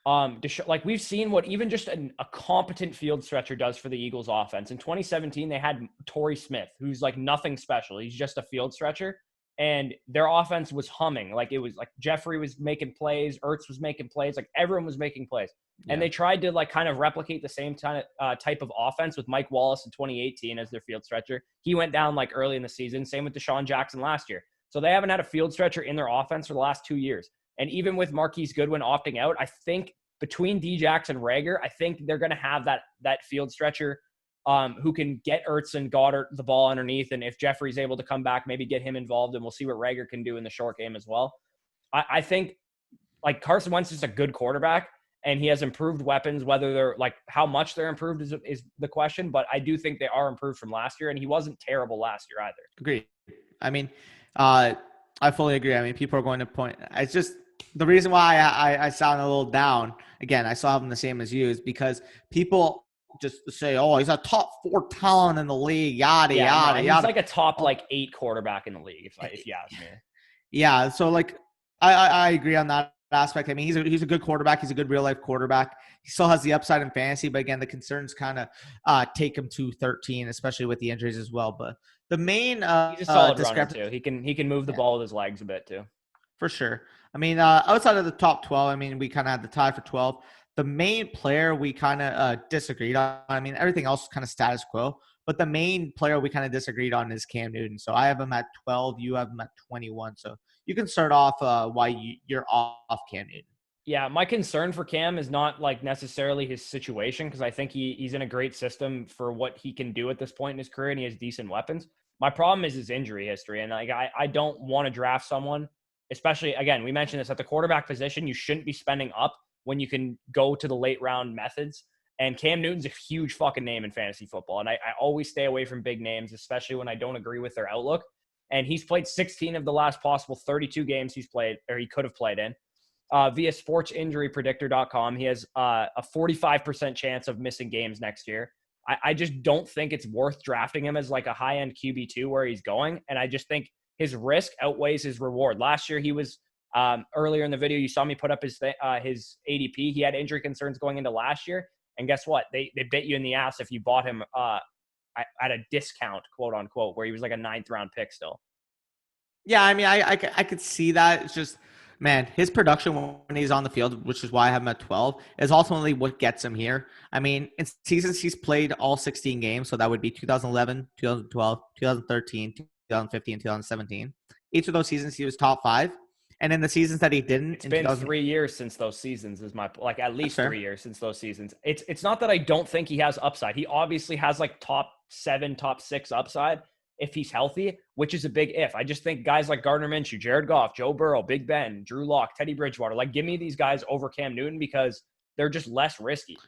like we've seen what even just a competent field stretcher does for the Eagles offense. In 2017, they had Torrey Smith, who's like nothing special. He's just a field stretcher. And their offense was humming. Like it was like Jeffrey was making plays, Ertz was making plays, like everyone was making plays. Yeah. And they tried to like kind of replicate the same type of offense with Mike Wallace in 2018 as their field stretcher. He went down like early in the season. Same with Deshaun Jackson last year. So they haven't had a field stretcher in their offense for the last 2 years. And even with Marquise Goodwin opting out, I think between D-Jax and Rager, I think they're going to have that field stretcher who can get Ertz and Goddard the ball underneath. And if Jeffrey's able to come back, maybe get him involved, and we'll see what Rager can do in the short game as well. I think like Carson Wentz is a good quarterback, and he has improved weapons. Whether they're like how much they're improved is the question, but I do think they are improved from last year, and he wasn't terrible last year either. Agreed. I mean, I fully agree. I mean, people are going to point. It's just the reason why I sound a little down. Again, I still have him the same as you is because people just say, "Oh, he's a top 4 talent in the league." Yada yada he's yada. Like a top like 8 quarterback in the league, if you ask me. Yeah. So like, I agree on that aspect. I mean, he's a good quarterback. He's a good real life quarterback. He still has the upside in fantasy, but again, the concerns kind of take him to 13, especially with the injuries as well. But the main he's a solid runner too. He can move the ball with his legs a bit too. For sure. I mean, outside of the top 12, I mean, we kind of had the tie for 12. The main player we kind of disagreed on. I mean, everything else is kind of status quo. But the main player we kind of disagreed on is Cam Newton. So I have him at 12. You have him at 21. So you can start off why you're off Cam Newton. Yeah, my concern for Cam is not like necessarily his situation, because I think he's in a great system for what he can do at this point in his career, and he has decent weapons. My problem is his injury history. And like I don't want to draft someone, especially, again, we mentioned this at the quarterback position. You shouldn't be spending up when you can go to the late round methods. And Cam Newton's a huge fucking name in fantasy football. And I always stay away from big names, especially when I don't agree with their outlook. And he's played 16 of the last possible 32 games he's played, or he could have played in. Via sportsinjurypredictor.com, he has a 45% chance of missing games next year. I just don't think it's worth drafting him as like a high-end QB2 where he's going. And I just think his risk outweighs his reward. Last year, he was earlier in the video, you saw me put up his ADP. He had injury concerns going into last year. And guess what? They bit you in the ass if you bought him at a discount, quote unquote, where he was like a 9th round pick still. Yeah, I mean, I could see that. It's just, man, his production when he's on the field, which is why I have him at 12, is ultimately what gets him here. I mean, in seasons he's played all 16 games, so that would be 2011, 2012, 2013, 2015, 2017. Each of those seasons he was top 5. And in the seasons that he didn't, it's been 3 years since those seasons. Is my like at least 3 years since those seasons. It's not that I don't think he has upside. He obviously has like top 7, top 6 upside if he's healthy, which is a big if. I just think guys like Gardner Minshew, Jared Goff, Joe Burrow, Big Ben, Drew Lock, Teddy Bridgewater, like give me these guys over Cam Newton because they're just less risky.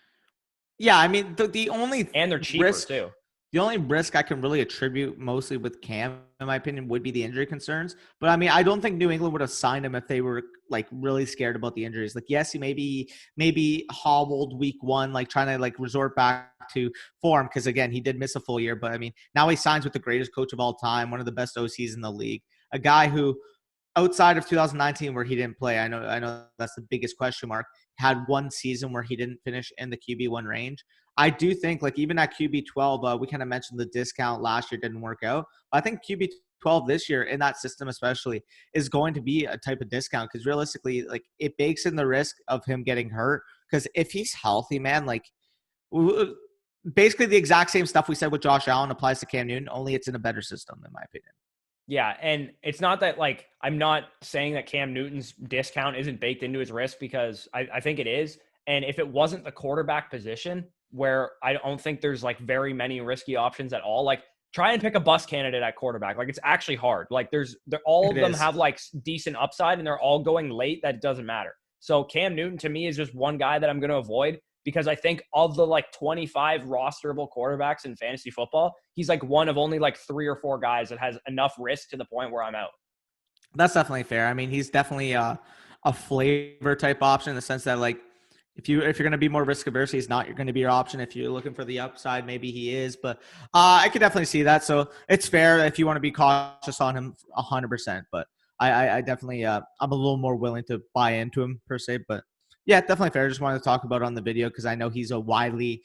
Yeah, I mean the only and they're cheaper too. The only risk I can really attribute mostly with Cam, in my opinion, would be the injury concerns. But I mean, I don't think New England would have signed him if they were like really scared about the injuries. Like, yes, he maybe hobbled week 1, like trying to like resort back to form because again, he did miss a full year. But I mean, now he signs with the greatest coach of all time, one of the best OCs in the league, a guy who, outside of 2019 where he didn't play, I know that's the biggest question mark, had one season where he didn't finish in the QB1 range. I do think, like, even at QB12, we kind of mentioned the discount last year didn't work out. But I think QB12 this year, in that system especially, is going to be a type of discount because realistically, like, it bakes in the risk of him getting hurt. Because if he's healthy, man, like, basically the exact same stuff we said with Josh Allen applies to Cam Newton, only it's in a better system, in my opinion. Yeah, and it's not that, like, I'm not saying that Cam Newton's discount isn't baked into his risk because I think it is. And if it wasn't the quarterback position, where I don't think there's like very many risky options at all. Like try and pick a bust candidate at quarterback. Like it's actually hard. Like all of them have like decent upside and they're all going late. That doesn't matter. So Cam Newton to me is just one guy that I'm going to avoid because I think of the like 25 rosterable quarterbacks in fantasy football, he's like one of only like 3 or 4 guys that has enough risk to the point where I'm out. That's definitely fair. I mean, he's definitely a flavor type option in the sense that like, if you're going to be more risk averse, he's not going to be your option. If you're looking for the upside, maybe he is. But I could definitely see that. So it's fair if you want to be cautious on him 100%. But I definitely I'm a little more willing to buy into him per se. But yeah, definitely fair. I just wanted to talk about it on the video because I know he's a widely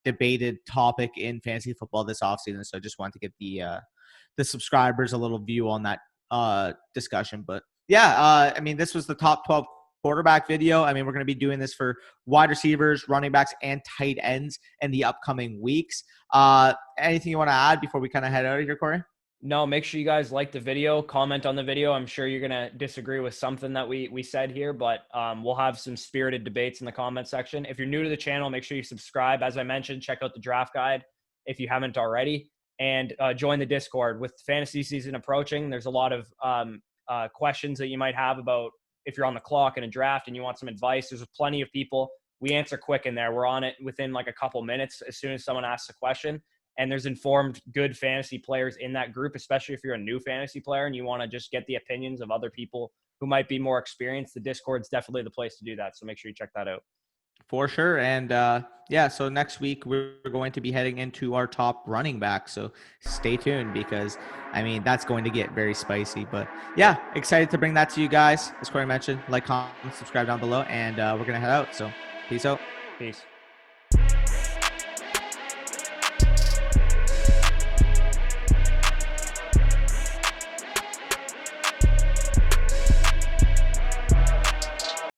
debated topic in fantasy football this offseason. So I just wanted to get the subscribers a little view on that discussion. But yeah, I mean, this was the top 12 quarterback video. I mean, we're going to be doing this for wide receivers, running backs, and tight ends in the upcoming weeks. Anything you want to add before we kind of head out of here, Corey? No, make sure you guys like the video, comment on the video. I'm sure you're gonna disagree with something that we said here, but we'll have some spirited debates in the comment section. If you're new to the channel, make sure you subscribe. As I mentioned, check out the draft guide if you haven't already, and join the Discord. With fantasy season approaching, there's a lot of questions that you might have about if you're on the clock in a draft and you want some advice. There's plenty of people. We answer quick in there. We're on it within like a couple minutes as soon as someone asks a question. And there's informed, good fantasy players in that group, especially if you're a new fantasy player and you want to just get the opinions of other people who might be more experienced. The Discord's definitely the place to do that. So make sure you check that out. For sure. And yeah, so next week we're going to be heading into our top running back. So stay tuned because, I mean, that's going to get very spicy. But yeah, excited to bring that to you guys. As Corey mentioned, like, comment, subscribe down below, and we're going to head out. So peace out. Peace.